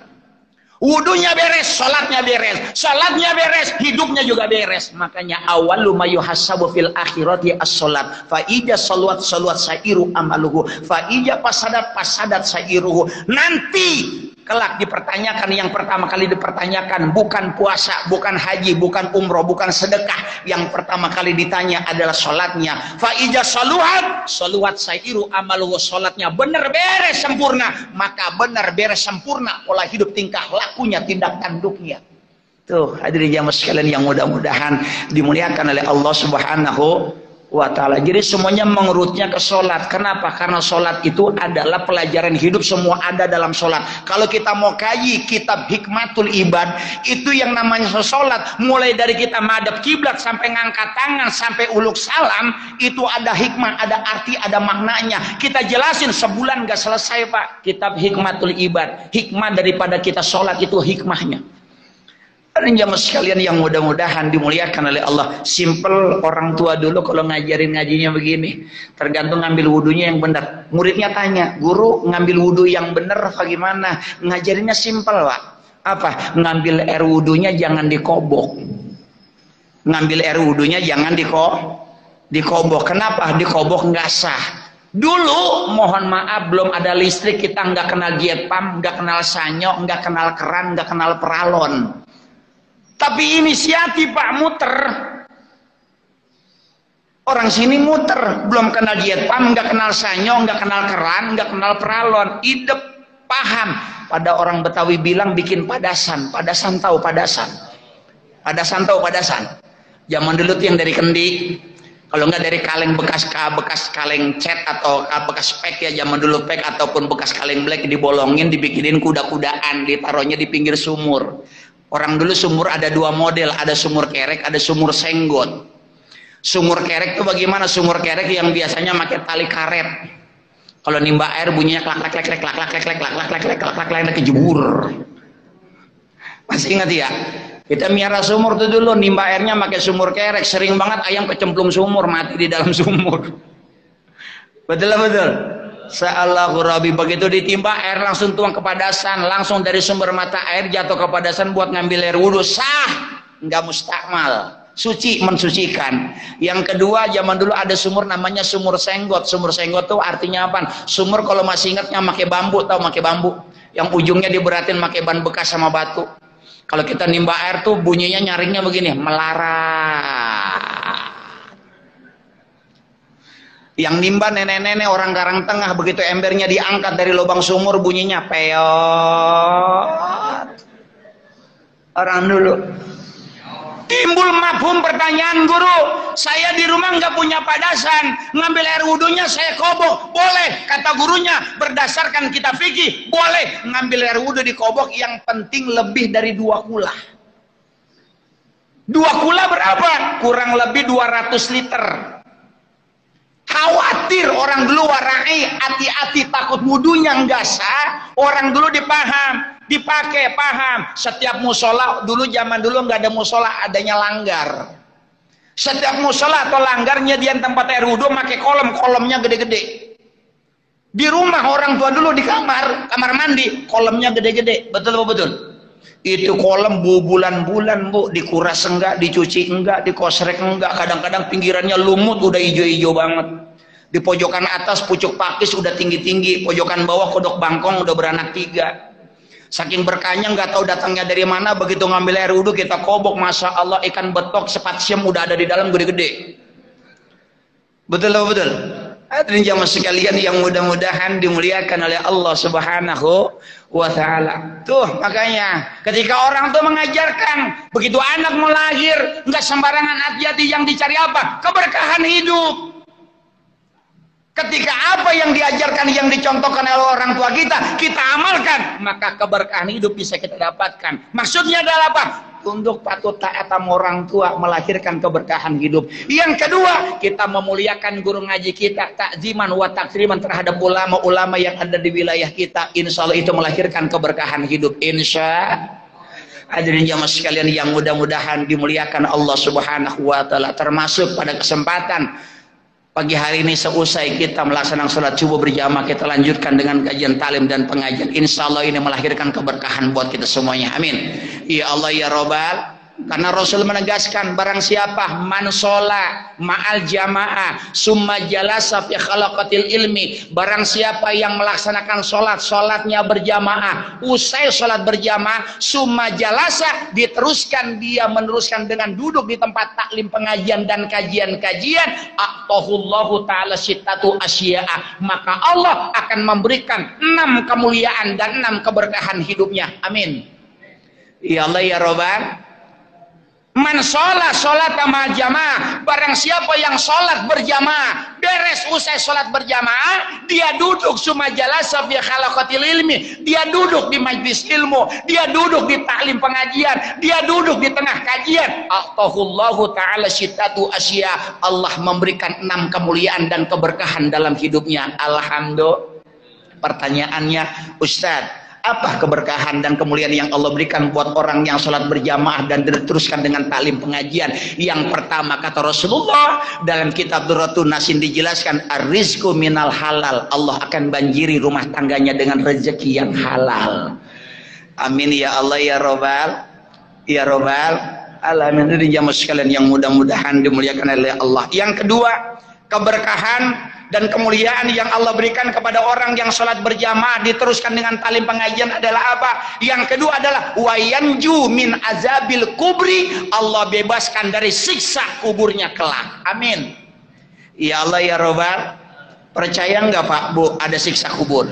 Wudunya beres, sholatnya beres, sholatnya beres, hidupnya juga beres. Makanya awalu mayuhasabu fil akhirati as-sholat. Fa ija salat sairu amaluhu, fa ija pasadat sairuhu. Nanti kelak dipertanyakan, yang pertama kali dipertanyakan bukan puasa, bukan haji, bukan umroh, bukan sedekah. Yang pertama kali ditanya adalah sholatnya. Fa ija saluhat sairu amaluhu, sholatnya benar beres sempurna, maka benar beres sempurna pola hidup, tingkah lakunya, tindak tanduknya. Tuh hadirin jamaah sekalian yang mudah-mudahan dimuliakan oleh Allah Subhanahu wa ta'ala. Jadi semuanya mengurutnya ke sholat. Kenapa? Karena sholat itu adalah pelajaran hidup, semua ada dalam sholat. Kalau kita mau kaji kitab Hikmatul Ibad, itu yang namanya sholat, mulai dari kita madhab kiblat sampai ngangkat tangan sampai uluk salam, itu ada hikmah, ada arti, ada maknanya. Kita jelasin sebulan gak selesai, Pak. Kitab Hikmatul Ibad, hikmah daripada kita sholat itu hikmahnya. Dan jamaah sekalian yang mudah-mudahan dimuliakan oleh Allah, simple. Orang tua dulu kalau ngajarin ngajinya begini, tergantung ngambil wudhunya yang benar. Muridnya tanya, guru ngambil wudhu yang benar apa gimana? Ngajarinnya simple, Pak. Apa? Ngambil air wudhunya jangan dikobok. Ngambil air wudhunya jangan dikobok. Kenapa? Dikobok nggak sah. Dulu mohon maaf belum ada listrik, kita nggak kenal jet pump, nggak kenal sanyo, nggak kenal keran, nggak kenal peralon. Tapi inisiatif Pak muter. Orang sini muter, belum kenal jet pump, nggak kenal sanyo, nggak kenal keran, nggak kenal peralon. Idep paham. Pada orang Betawi bilang bikin padasan. Padasan tahu padasan? Padasan tahu padasan? Zaman dulu tuh yang dari kendi. Kalau nggak dari kaleng bekas kaleng cat atau bekas pek ya, zaman dulu pek ataupun bekas kaleng black, dibolongin, dibikinin kuda-kudaan, ditaruhnya di pinggir sumur. Orang dulu sumur ada dua model, ada sumur kerek, ada sumur senggot. Sumur kerek itu bagaimana? Sumur kerek yang biasanya pakai tali karet. Kalau nimba air bunyinya klak klak klak klak klak klak klak klak klak klak klak klak klak kejebur. Masih ingat ya? Kita miara sumur tuh dulu, nimba airnya pakai sumur kerek, sering banget ayam kecemplung sumur, mati di dalam sumur. Betul betul. Sa'allahu Rabbi, begitu ditimba air langsung tuang ke padasan, langsung dari sumber mata air jatuh ke padasan buat ngambil air wudhu, sah, nggak mustakmal, suci, mensucikan. Yang kedua, zaman dulu ada sumur namanya sumur senggot. Sumur senggot tuh artinya apa? Sumur kalau masih ingatnya pakai bambu, tahu pakai bambu, yang ujungnya diberatin pakai ban bekas sama batu. Kalau kita nimba air tuh bunyinya nyaringnya begini, melarat. Yang nimba nenek-nenek orang Karang Tengah, begitu embernya diangkat dari lubang sumur bunyinya peot. Orang dulu. Timbul mafhum pertanyaan, guru, saya di rumah nggak punya padasan, ngambil air wudhunya saya kobok, boleh? Kata gurunya berdasarkan kitab fikih, boleh ngambil air wudhu dikobok, yang penting lebih dari 2 kula. 2 kula berapa? Kurang lebih 200 liter. Khawatir orang dulu warai, hati-hati takut wudhunya nggak sah. Orang dulu dipaham dipakai, paham. Setiap musola, zaman dulu nggak ada musola, adanya langgar. Setiap musola atau langgarnya dia tempat air wudhu pakai kolomnya gede-gede. Di rumah orang tua dulu di kamar mandi, kolamnya gede-gede. Betul apa betul? Itu kolam bulan-bulan, Bu, dikuras enggak, dicuci enggak, dikosrek enggak, kadang-kadang pinggirannya lumut udah hijau-hijau banget. Di pojokan atas pucuk pakis udah tinggi-tinggi, pojokan bawah kodok bangkong udah beranak 3. Saking berkahnya nggak tahu datangnya dari mana, begitu ngambil air wudhu kita kobok, masya Allah ikan betok sepatsium udah ada di dalam gede-gede. Betul apa betul? Hadirin jamaah sekalian yang mudah-mudahan dimuliakan oleh Allah Subhanahu wa ta'ala. Tuh makanya ketika orang tuh mengajarkan, begitu anak mau lahir nggak sembarangan, hati-hati, yang dicari apa? Keberkahan hidup. Ketika apa yang diajarkan, yang dicontohkan oleh orang tua kita amalkan, maka keberkahan hidup bisa kita dapatkan. Maksudnya adalah apa? Untuk patut taat sama orang tua, melahirkan keberkahan hidup. Yang kedua, kita memuliakan guru ngaji kita, takziman wa takriman terhadap ulama-ulama yang ada di wilayah kita. Insya Allah itu melahirkan keberkahan hidup. Insya hadirin jamaah sekalian yang mudah-mudahan dimuliakan Allah Subhanahu wa ta'ala. Termasuk pada kesempatan pagi hari ini seusai kita melaksanakan sholat subuh berjamaah, kita lanjutkan dengan kajian talim dan pengajian. Insya Allah ini melahirkan keberkahan buat kita semuanya. Amin. Ya Allah ya Rabbal. Karena Rasul menegaskan, barang siapa man sholat ma'al jamaah summa jalasa fi khalaqatil ilmi, barang siapa yang melaksanakan sholatnya berjamaah, usai sholat berjamaah summa jalasa, diteruskan dia meneruskan dengan duduk di tempat taklim pengajian dan kajian-kajian, a'tahullahu ta'ala sittatu asya'ah, maka Allah akan memberikan 6 kemuliaan dan 6 keberkahan hidupnya. Amin. Ya Allah ya Rabbal. Man sholat sama jamaah, barang siapa yang sholat berjamaah, beres usai sholat berjamaah, dia duduk summa jalasa fi khalaqatil ilmi, dia duduk di majlis ilmu, dia duduk di taklim pengajian, dia duduk di tengah kajian, a'tahullahu ta'ala sittatu asya, Allah memberikan 6 kemuliaan dan keberkahan dalam hidupnya. Alhamdulillah. Pertanyaannya, Ustaz, apa keberkahan dan kemuliaan yang Allah berikan buat orang yang sholat berjamaah dan diteruskan dengan taklim pengajian? Yang pertama, kata Rasulullah dalam kitab Durratun Nasin dijelaskan, ar-rizqu minal halal, Allah akan banjiri rumah tangganya dengan rezeki yang halal. Amin ya Allah ya Rabbal. Ya Rabbal alamin. Ini jamaah sekalian yang mudah-mudahan dimuliakan oleh Allah. Yang kedua, keberkahan dan kemuliaan yang Allah berikan kepada orang yang sholat berjamaah diteruskan dengan talim pengajian adalah apa? Yang kedua adalah wayanju min azabil kubri, Allah bebaskan dari siksa kuburnya kelak. Amin. Ya Allah ya Rabbal. Percaya nggak Pak Bu ada siksa kubur?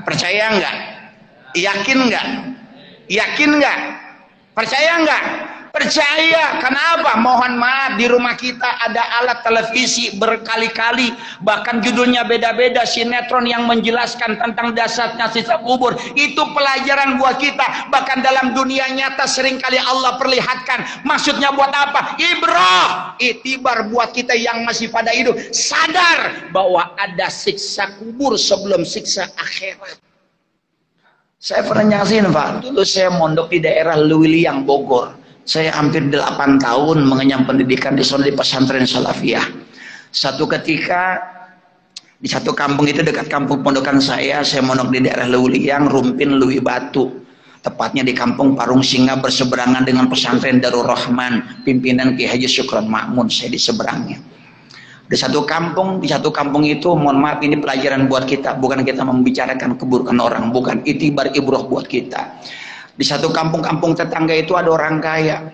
Percaya nggak? Yakin nggak? Yakin nggak? Percaya nggak? Percaya. Kenapa? Mohon maaf, di rumah kita ada alat televisi berkali-kali, bahkan judulnya beda-beda, sinetron yang menjelaskan tentang dasarnya siksa kubur. Itu pelajaran buat kita. Bahkan dalam dunia nyata seringkali Allah perlihatkan. Maksudnya buat apa? Ibrah, itibar buat kita yang masih pada hidup, sadar bahwa ada siksa kubur sebelum siksa akhirat. Saya pernah nyaksiin Pak, dulu saya mondok di daerah Lewiliang, Bogor. Saya hampir 8 tahun mengenyam pendidikan di sana di pesantren Salafiyah. Satu ketika di satu kampung itu dekat kampung pondokan saya mondok di daerah Lewiliang, Rumpin, Lewi Batu. Tepatnya di kampung Parung Singa berseberangan dengan pesantren Darul Rahman, pimpinan Ki Haji Syukron Ma'mun, saya di seberangnya. Di satu kampung itu, mohon maaf ini pelajaran buat kita, bukan kita membicarakan keburukan orang, bukan, itibar ibrah buat kita. Di satu kampung tetangga itu ada orang kaya,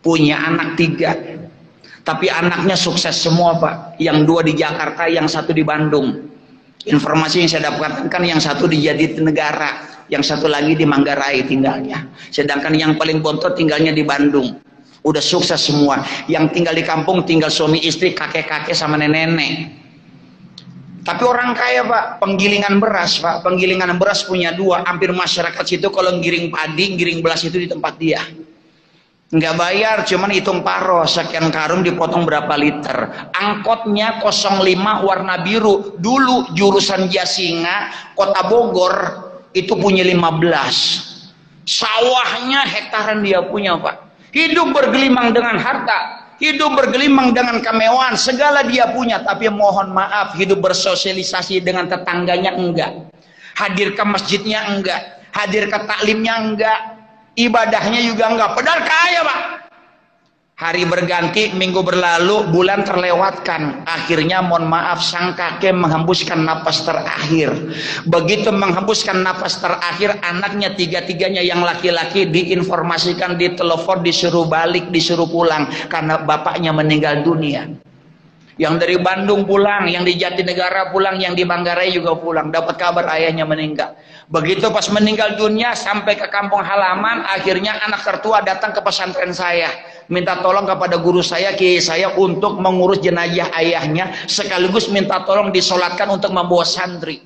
punya anak 3, tapi anaknya sukses semua Pak. Yang 2 di Jakarta, yang 1 di Bandung. Informasi yang saya dapatkan kan yang 1 di Jatinegara, yang 1 lagi di Manggarai tinggalnya. Sedangkan yang paling bontot tinggalnya di Bandung. Udah sukses semua. Yang tinggal di kampung tinggal suami istri, kakek-kakek sama nenek-nenek. Tapi orang kaya Pak, penggilingan beras Pak, penggilingan beras punya 2, hampir masyarakat situ kalau giring padi, giring beras itu di tempat dia. Nggak bayar, cuman hitung paro, sekian karung dipotong berapa liter. Angkotnya 05 warna biru, dulu jurusan Jasinga, Kota Bogor, itu punya 15. Sawahnya hektaran dia punya, Pak. Hidup bergelimang dengan harta, hidup bergelimang dengan kemewahan, segala dia punya, tapi mohon maaf, hidup bersosialisasi dengan tetangganya enggak. Hadir ke masjidnya enggak, hadir ke taklimnya enggak, ibadahnya juga enggak. Padahal kaya, Pak. Hari berganti, minggu berlalu, bulan terlewatkan. Akhirnya mohon maaf, sang kakek menghembuskan napas terakhir. Begitu menghembuskan napas terakhir, anaknya tiga-tiganya yang laki-laki diinformasikan, ditelepon, disuruh balik, disuruh pulang karena bapaknya meninggal dunia. Yang dari Bandung pulang, yang di Jatinegara pulang, yang di Manggarai juga pulang. Dapat kabar ayahnya meninggal. Begitu pas meninggal dunia, sampai ke kampung halaman, akhirnya anak tertua datang ke pesantren saya. Minta tolong kepada guru saya, kiai saya, untuk mengurus jenazah ayahnya, sekaligus minta tolong disolatkan untuk membawa santri.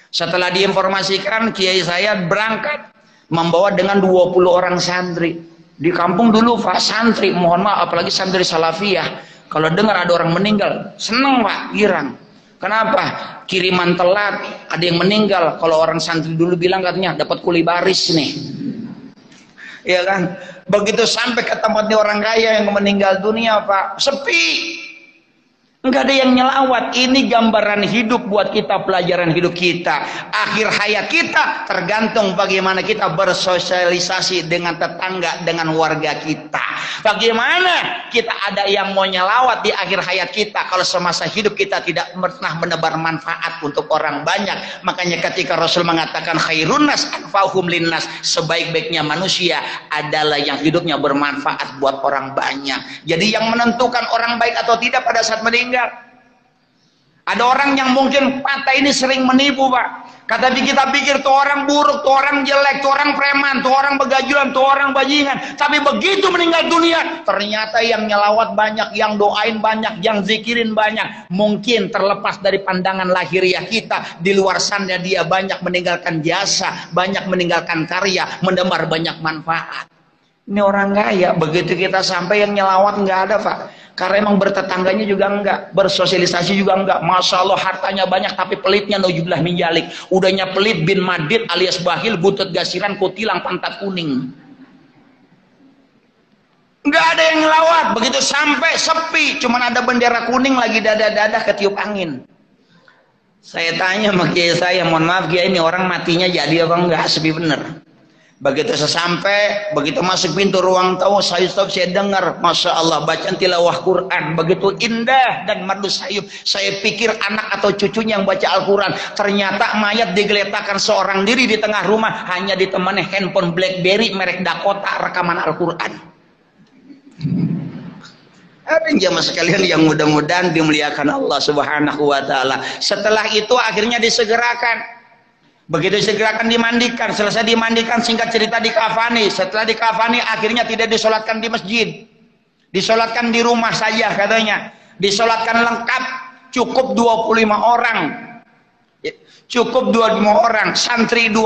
Setelah diinformasikan, kiai saya berangkat membawa dengan 20 orang santri. Di kampung dulu, Pak, santri, mohon maaf, apalagi santri salafiyah, kalau dengar ada orang meninggal, seneng, Pak, girang. Kenapa? Kiriman telat, ada yang meninggal. Kalau orang santri dulu bilang katanya dapat kuli baris nih. Ya kan? Begitu sampai ke tempatnya orang kaya yang meninggal dunia, Pak, sepi. Enggak ada yang nyelawat. Ini gambaran hidup buat kita, pelajaran hidup kita. Akhir hayat kita tergantung bagaimana kita bersosialisasi dengan tetangga, dengan warga kita. Bagaimana kita ada yang mau nyelawat di akhir hayat kita kalau semasa hidup kita tidak pernah menebar manfaat untuk orang banyak. Makanya ketika Rasul mengatakan khairun nas anfa'uhum linnas, sebaik-baiknya manusia adalah yang hidupnya bermanfaat buat orang banyak. Jadi yang menentukan orang baik atau tidak pada saat meninggal, ada orang yang mungkin patah ini sering menipu, Pak. Kata kita pikir tuh orang buruk, tuh orang jelek, tuh orang preman, tuh orang begajulan, tuh orang bajingan. Tapi begitu meninggal dunia, ternyata yang nyelawat banyak, yang doain banyak, yang zikirin banyak. Mungkin terlepas dari pandangan lahiriah kita, di luar sana dia banyak meninggalkan jasa, banyak meninggalkan karya, menebar banyak manfaat. Ini orang kaya. Begitu kita sampai yang nyelawat nggak ada, Pak. Karena emang bertetangganya juga enggak, bersosialisasi juga enggak. Masya Allah hartanya banyak tapi pelitnya naujubillah min dzalik. Udahnya pelit bin madid alias bahil, butut gasiran, kutilang, pantat kuning. Enggak ada yang ngelawat. Begitu sampai sepi, cuman ada bendera kuning lagi dadah-dadah ketiup angin. Saya tanya sama kiai saya, mohon maaf kiai, ini orang matinya jadi apa enggak? Sepi bener. Begitu sesampai, begitu masuk pintu ruang tamu, saya dengar, Masya Allah, bacaan tilawah Quran begitu indah dan merdu sayup. Saya pikir anak atau cucunya yang baca Al-Quran, ternyata mayat digeletakkan seorang diri di tengah rumah, hanya ditemani handphone BlackBerry merek Dakota rekaman Al-Quran. Ada jamaah sekalian yang mudah-mudahan dimuliakan Allah Subhanahu wa Ta'ala. Setelah itu akhirnya disegerakan. Begitu segerakan dimandikan, selesai dimandikan, singkat cerita dikafani. Setelah dikafani akhirnya tidak disolatkan di masjid, disolatkan di rumah saja katanya. Disolatkan lengkap, cukup 25 orang, cukup 25 orang, santri 20,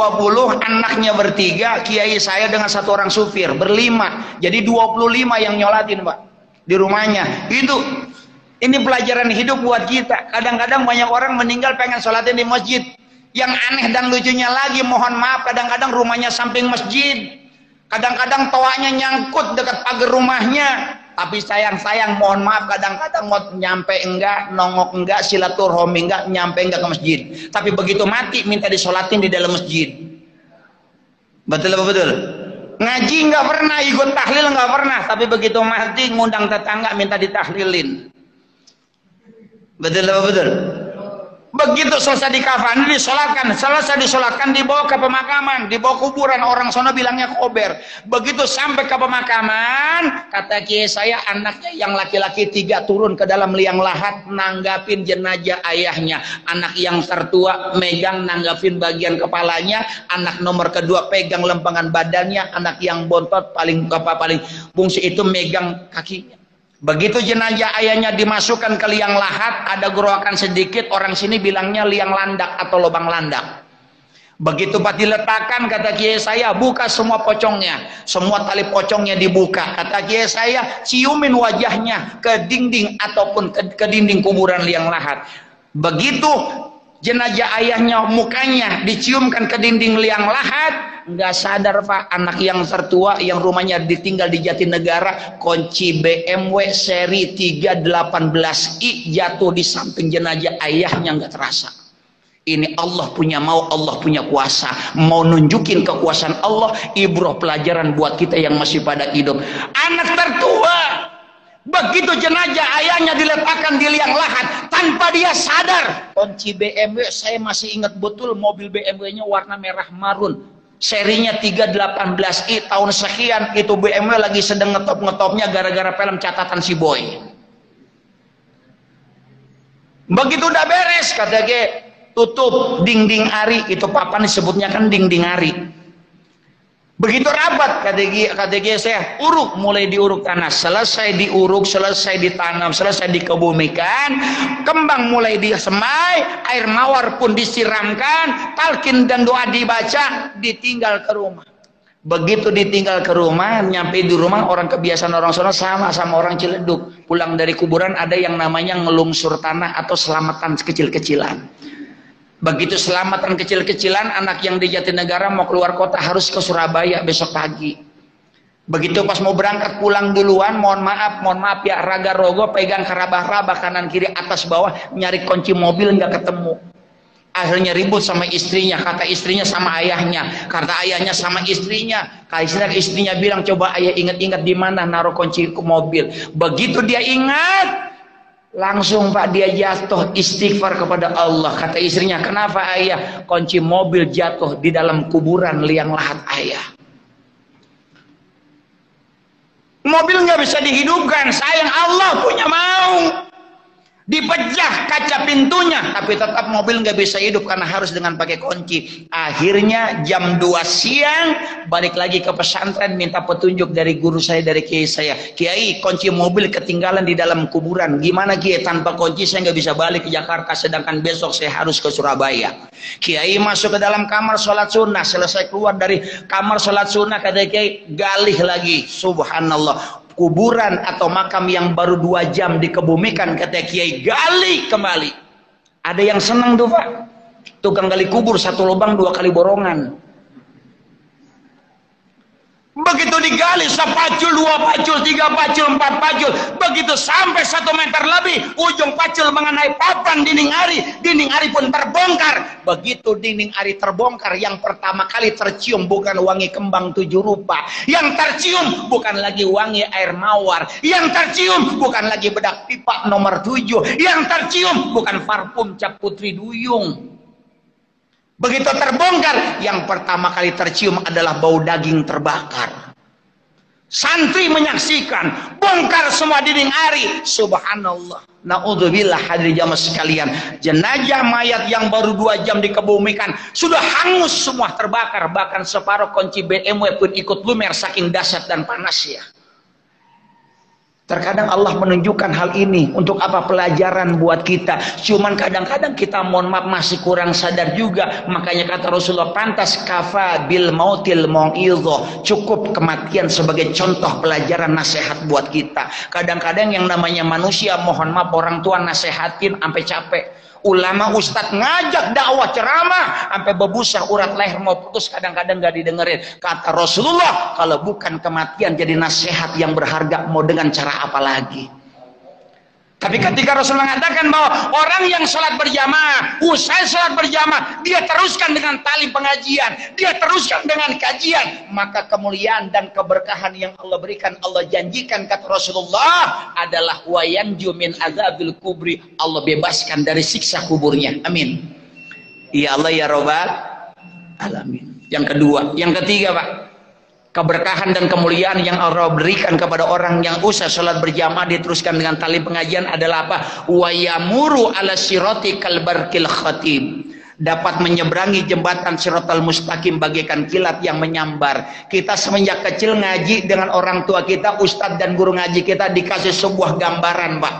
anaknya bertiga, kiai saya dengan satu orang supir, berlima. Jadi 25 yang nyolatin, Pak, di rumahnya. Ini pelajaran hidup buat kita. Kadang-kadang banyak orang meninggal pengen sholatin di masjid. Yang aneh dan lucunya lagi, mohon maaf, kadang-kadang rumahnya samping masjid, kadang-kadang toanya nyangkut dekat pagar rumahnya. Tapi sayang-sayang, mohon maaf, kadang-kadang mau nyampe enggak, nongok enggak, silaturahmi enggak, nyampe enggak ke masjid. Tapi begitu mati minta disolatin di dalam masjid. Betul apa betul? Ngaji enggak pernah, ikut tahlil enggak pernah, tapi begitu mati ngundang tetangga minta ditahlilin. Betul apa betul? Begitu selesai dikafani, disolatkan. Selesai disolatkan, dibawa ke pemakaman, dibawa kuburan, orang sono bilangnya kober. Begitu sampai ke pemakaman, kata kiai saya, anaknya yang laki-laki 3 turun ke dalam liang lahat nanggapin jenazah ayahnya. Anak yang tertua megang nanggapin bagian kepalanya, anak nomor kedua pegang lempengan badannya, anak yang bontot paling bungsu itu megang kakinya. Begitu jenazah ayahnya dimasukkan ke liang lahat, ada gerakan sedikit, orang sini bilangnya liang landak atau lubang landak. Begitu Pak diletakkan, kata kiai saya, buka semua pocongnya, semua tali pocongnya dibuka. Kata kiai saya, ciumin wajahnya ke dinding ataupun ke dinding kuburan liang lahat. Begitu jenazah ayahnya, mukanya diciumkan ke dinding liang lahat, nggak sadar Pak, anak yang tertua yang rumahnya ditinggal di Jatinegara, kunci BMW seri 318i jatuh di samping jenazah ayahnya, nggak terasa. Ini Allah punya mau, Allah punya kuasa, mau nunjukin kekuasaan Allah. Ibrah pelajaran buat kita yang masih pada hidup. Anak tertua, begitu jenazah ayahnya diletakkan di liang lahat, tanpa dia sadar, kunci BMW, saya masih ingat betul mobil BMW-nya warna merah marun, serinya 318i, tahun sekian, itu BMW lagi sedang ngetop-ngetopnya gara-gara film Catatan Si Boy. Begitu udah beres, kata Ge, tutup dinding ari, itu papan disebutnya kan dinding ari. Begitu rapat, kata Ge, saya uruk, mulai diuruk tanah, selesai diuruk, selesai ditanam, selesai dikebumikan, kembang mulai disemai, air mawar pun disiramkan, talqin dan doa dibaca, ditinggal ke rumah. Begitu ditinggal ke rumah, nyampe di rumah, orang kebiasaan orang sono sama orang Ciledug, pulang dari kuburan ada yang namanya ngelungsur tanah atau selamatan kecil-kecilan. Begitu selamatan kecil-kecilan, anak yang di Jatinegara mau keluar kota harus ke Surabaya besok pagi. Begitu pas mau berangkat pulang duluan, mohon maaf ya, raga rogo pegang kerabah-rabah kanan kiri atas bawah, nyari kunci mobil nggak ketemu. Akhirnya ribut sama istrinya, kata istrinya sama ayahnya, kata ayahnya sama istrinya. Kata istrinya bilang, coba ayah ingat-ingat di mana naruh kunci mobil. Begitu dia ingat, langsung Pak dia jatuh istighfar kepada Allah. Kata istrinya, kenapa ayah? Kunci mobil jatuh di dalam kuburan liang lahat ayah. Mobil nggak bisa dihidupkan, sayang Allah punya mau. Dipecah kaca pintunya, tapi tetap mobil nggak bisa hidup karena harus dengan pakai kunci. Akhirnya jam 2 siang balik lagi ke pesantren, minta petunjuk dari guru saya, dari kiai saya. Kiai, kunci mobil ketinggalan di dalam kuburan, gimana Kiai? Tanpa kunci saya nggak bisa balik ke Jakarta, sedangkan besok saya harus ke Surabaya. Kiai masuk ke dalam kamar sholat sunnah, selesai keluar dari kamar sholat sunnah, kata Kiai, galih lagi, subhanallah, kuburan atau makam yang baru 2 jam dikebumikan, kata Kiai, gali kembali. Ada yang senang tuh Pak, tukang gali kubur, 1 lubang 2 kali borongan. Begitu digali, 1 pacul, 2 pacul, 3 pacul, 4 pacul, begitu sampai 1 meter lebih, ujung pacul mengenai papan dinding ari pun terbongkar. Begitu dinding ari terbongkar, yang pertama kali tercium bukan wangi kembang 7 rupa, yang tercium bukan lagi wangi air mawar, yang tercium bukan lagi bedak pipa nomor 7, yang tercium bukan parfum cap Putri Duyung. Begitu terbongkar, yang pertama kali tercium adalah bau daging terbakar. Santri menyaksikan, bongkar semua dinding ari. Subhanallah, naudzubillah, hadirin jamaah sekalian, jenazah mayat yang baru 2 jam dikebumikan sudah hangus semua, terbakar. Bahkan separuh kunci BMW pun ikut lumer saking dahsyat dan panasnya. Terkadang Allah menunjukkan hal ini untuk apa? Pelajaran buat kita. Cuman kadang-kadang kita mohon maaf masih kurang sadar juga. Makanya kata Rasulullah, pantas kafa bil mautil mau'idhah, cukup kematian sebagai contoh pelajaran nasihat buat kita. Kadang-kadang yang namanya manusia, mohon maaf, orang tua nasehatin sampai capek. Ulama ustadz ngajak dakwah ceramah sampai berbusa urat leher mau putus, kadang-kadang gak didengerin. Kata Rasulullah, kalau bukan kematian jadi nasihat yang berharga, mau dengan cara apa lagi? Tapi ketika Rasulullah mengatakan bahwa orang yang sholat berjamaah, usai sholat berjamaah, dia teruskan dengan tali pengajian, dia teruskan dengan kajian, maka kemuliaan dan keberkahan yang Allah berikan, Allah janjikan, kata Rasulullah, adalah wayanju min azabil kubri, Allah bebaskan dari siksa kuburnya. Amin. Ya Allah ya Rabbal alamin. Yang kedua, yang ketiga Pak, keberkahan dan kemuliaan yang Allah berikan kepada orang yang usai sholat berjamaah diteruskan dengan tali pengajian adalah apa? Wa yamuru ala sirati kalbarkil khatib, dapat menyeberangi jembatan Siratal Mustaqim bagaikan kilat yang menyambar. Kita semenjak kecil ngaji dengan orang tua kita, ustadz dan guru ngaji kita dikasih sebuah gambaran Pak.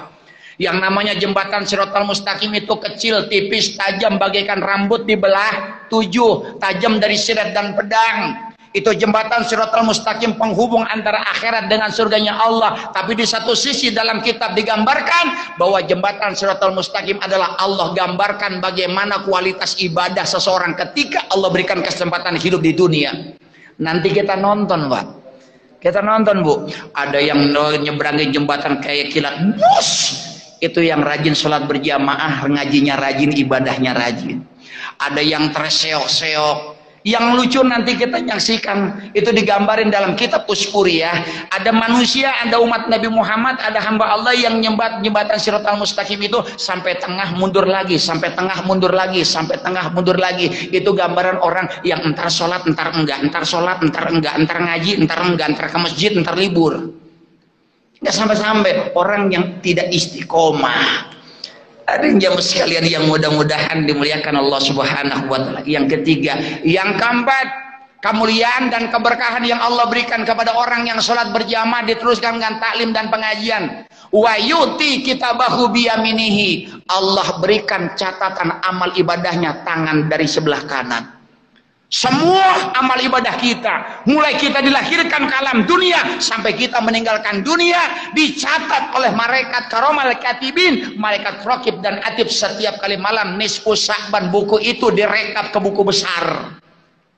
Yang namanya jembatan Siratal Mustaqim itu kecil, tipis, tajam bagaikan rambut dibelah 7, tajam dari sirat dan pedang. Itu jembatan Shiratal Mustaqim, penghubung antara akhirat dengan surganya Allah. Tapi di satu sisi dalam kitab digambarkan bahwa jembatan Shiratal Mustaqim adalah Allah gambarkan bagaimana kualitas ibadah seseorang ketika Allah berikan kesempatan hidup di dunia. Nanti kita nonton, Pak. Kita nonton, Bu. Ada yang nyebrangin jembatan kayak kilat, bus. Itu yang rajin sholat berjamaah, ngajinya rajin, ibadahnya rajin. Ada yang terseok-seok. Yang lucu nanti kita nyaksikan, itu digambarin dalam kitab Uskuriyah. Ada manusia, ada umat Nabi Muhammad, ada hamba Allah yang jembatan Shiratal Mustaqim itu sampai tengah mundur lagi, sampai tengah mundur lagi, sampai tengah mundur lagi. Itu gambaran orang yang entar sholat, entar enggak, entar sholat, entar enggak, entar ngaji, entar enggak, entar ke masjid, entar libur. Nggak sampai-sampai orang yang tidak istiqomah. Ada yang jamaah sekalian yang mudah-mudahan dimuliakan Allah Subhanahu wa taala. Yang ketiga, yang keempat, kemuliaan dan keberkahan yang Allah berikan kepada orang yang sholat berjamaah diteruskan dengan taklim dan pengajian. Wa yuti kitabahu biyaminihi. Allah berikan catatan amal ibadahnya tangan dari sebelah kanan. Semua amal ibadah kita, mulai kita dilahirkan ke alam dunia sampai kita meninggalkan dunia, dicatat oleh malaikat karomal katibin, malaikat raqib dan atib. Setiap kali malam nisfu Sa'ban, buku itu direkap ke buku besar.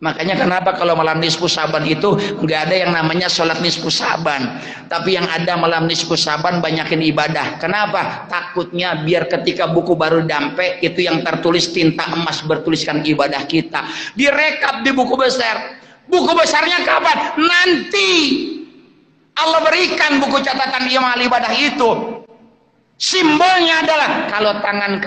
Makanya kenapa kalau malam nisfu Sa'ban itu nggak ada yang namanya sholat nisfu Sa'ban, tapi yang ada malam nisfu Sa'ban banyakin ibadah. Kenapa? Takutnya biar ketika buku baru dampe itu yang tertulis tinta emas bertuliskan ibadah kita direkap di buku besar. Buku besarnya kapan? Nanti Allah berikan buku catatan amal ibadah itu. Simbolnya adalah kalau tangan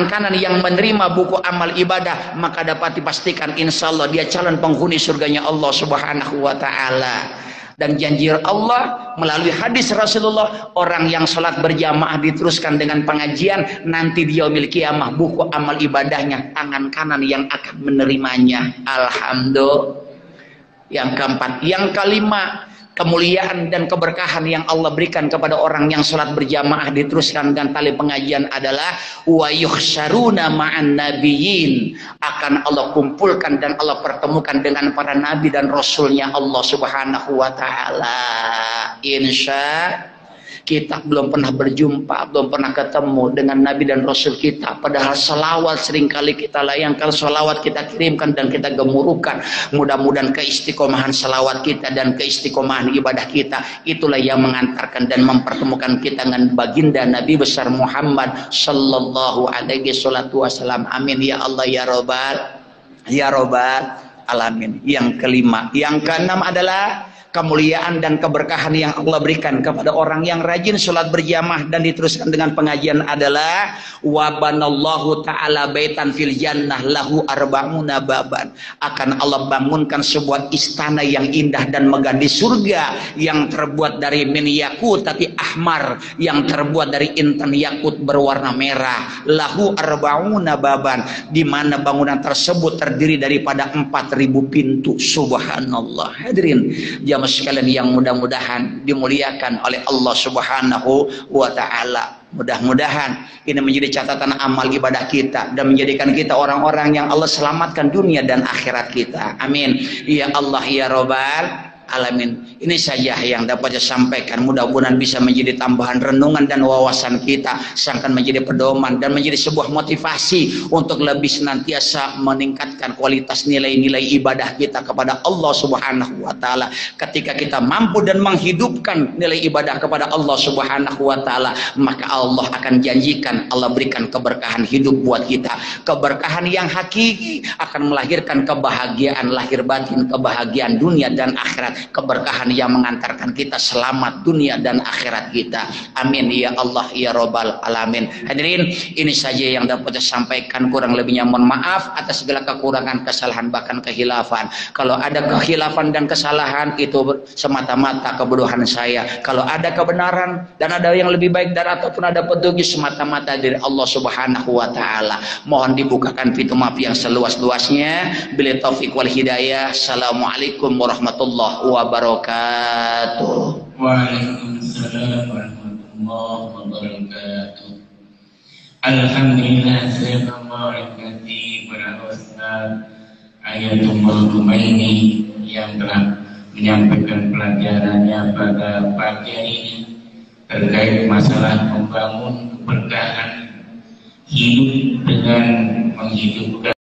kanan yang menerima buku amal ibadah, maka dapat dipastikan insya Allah dia calon penghuni surganya Allah Subhanahu wa taala. Dan janji Allah melalui hadis Rasulullah, orang yang sholat berjamaah diteruskan dengan pengajian, nanti di yaumil qiyamah buku amal ibadahnya tangan kanan yang akan menerimanya. Alhamdulillah. Yang keempat, yang kelima, kemuliaan dan keberkahan yang Allah berikan kepada orang yang sholat berjamaah diteruskan dengan tali pengajian adalah wa yuhsyaruna ma'an nabiyyin, akan Allah kumpulkan dan Allah pertemukan dengan para nabi dan rasulnya Allah Subhanahu wa taala. Insya kita belum pernah berjumpa, belum pernah ketemu dengan Nabi dan Rasul kita. Padahal selawat seringkali kita layangkan, selawat kita kirimkan dan kita gemuruhkan. Mudah-mudahan keistiqomahan selawat kita dan keistiqomahan ibadah kita, itulah yang mengantarkan dan mempertemukan kita dengan baginda Nabi besar Muhammad Sallallahu Alaihi Wasallam. Amin ya Allah ya Rabbal Alamin. Yang kelima, yang keenam adalah kemuliaan dan keberkahan yang Allah berikan kepada orang yang rajin sholat berjamaah dan diteruskan dengan pengajian adalah wabanallahu ta'ala baitan fil jannah lahu arba'una baban, akan Allah bangunkan sebuah istana yang indah dan megah di surga yang terbuat dari min yakutati ahmar, yang terbuat dari intan yakut berwarna merah, lahu arba'una baban, di mana bangunan tersebut terdiri daripada 4.000 pintu. Subhanallah. Hadirin sekalian yang mudah-mudahan dimuliakan oleh Allah Subhanahu wa taala. Mudah-mudahan ini menjadi catatan amal ibadah kita dan menjadikan kita orang-orang yang Allah selamatkan dunia dan akhirat kita. Amin ya Allah ya Rabbal Alamin. Ini saja yang dapat saya sampaikan. Mudah-mudahan bisa menjadi tambahan renungan dan wawasan kita, seakan menjadi pedoman dan menjadi sebuah motivasi untuk lebih senantiasa meningkatkan kualitas nilai-nilai ibadah kita kepada Allah Subhanahu wa taala. Ketika kita mampu dan menghidupkan nilai ibadah kepada Allah Subhanahu wa taala, maka Allah akan janjikan, Allah berikan keberkahan hidup buat kita. Keberkahan yang hakiki akan melahirkan kebahagiaan lahir batin, kebahagiaan dunia dan akhirat. Keberkahan yang mengantarkan kita selamat dunia dan akhirat kita. Amin ya Allah ya Rabbal Alamin. Hadirin, ini saja yang dapat saya sampaikan. Kurang lebihnya mohon maaf atas segala kekurangan, kesalahan, bahkan kehilafan. Kalau ada kehilafan dan kesalahan itu semata-mata kebodohan saya. Kalau ada kebenaran dan ada yang lebih baik dan ataupun ada petunjuk, semata-mata dari Allah Subhanahu wa taala. Mohon dibukakan pintu maaf yang seluas-luasnya. Bila taufik wal hidayah. Assalamualaikum warahmatullahi wabarakatuh. Waalaikumsalam warahmatullahi wabarakatuh. Alhamdulillah saya berterima kasih kepada Ustaz Ayatullah Kumaini yang telah menyampaikan pelajarannya pada pagi hari ini terkait masalah membangun keberkahan hidup dengan menghidupkan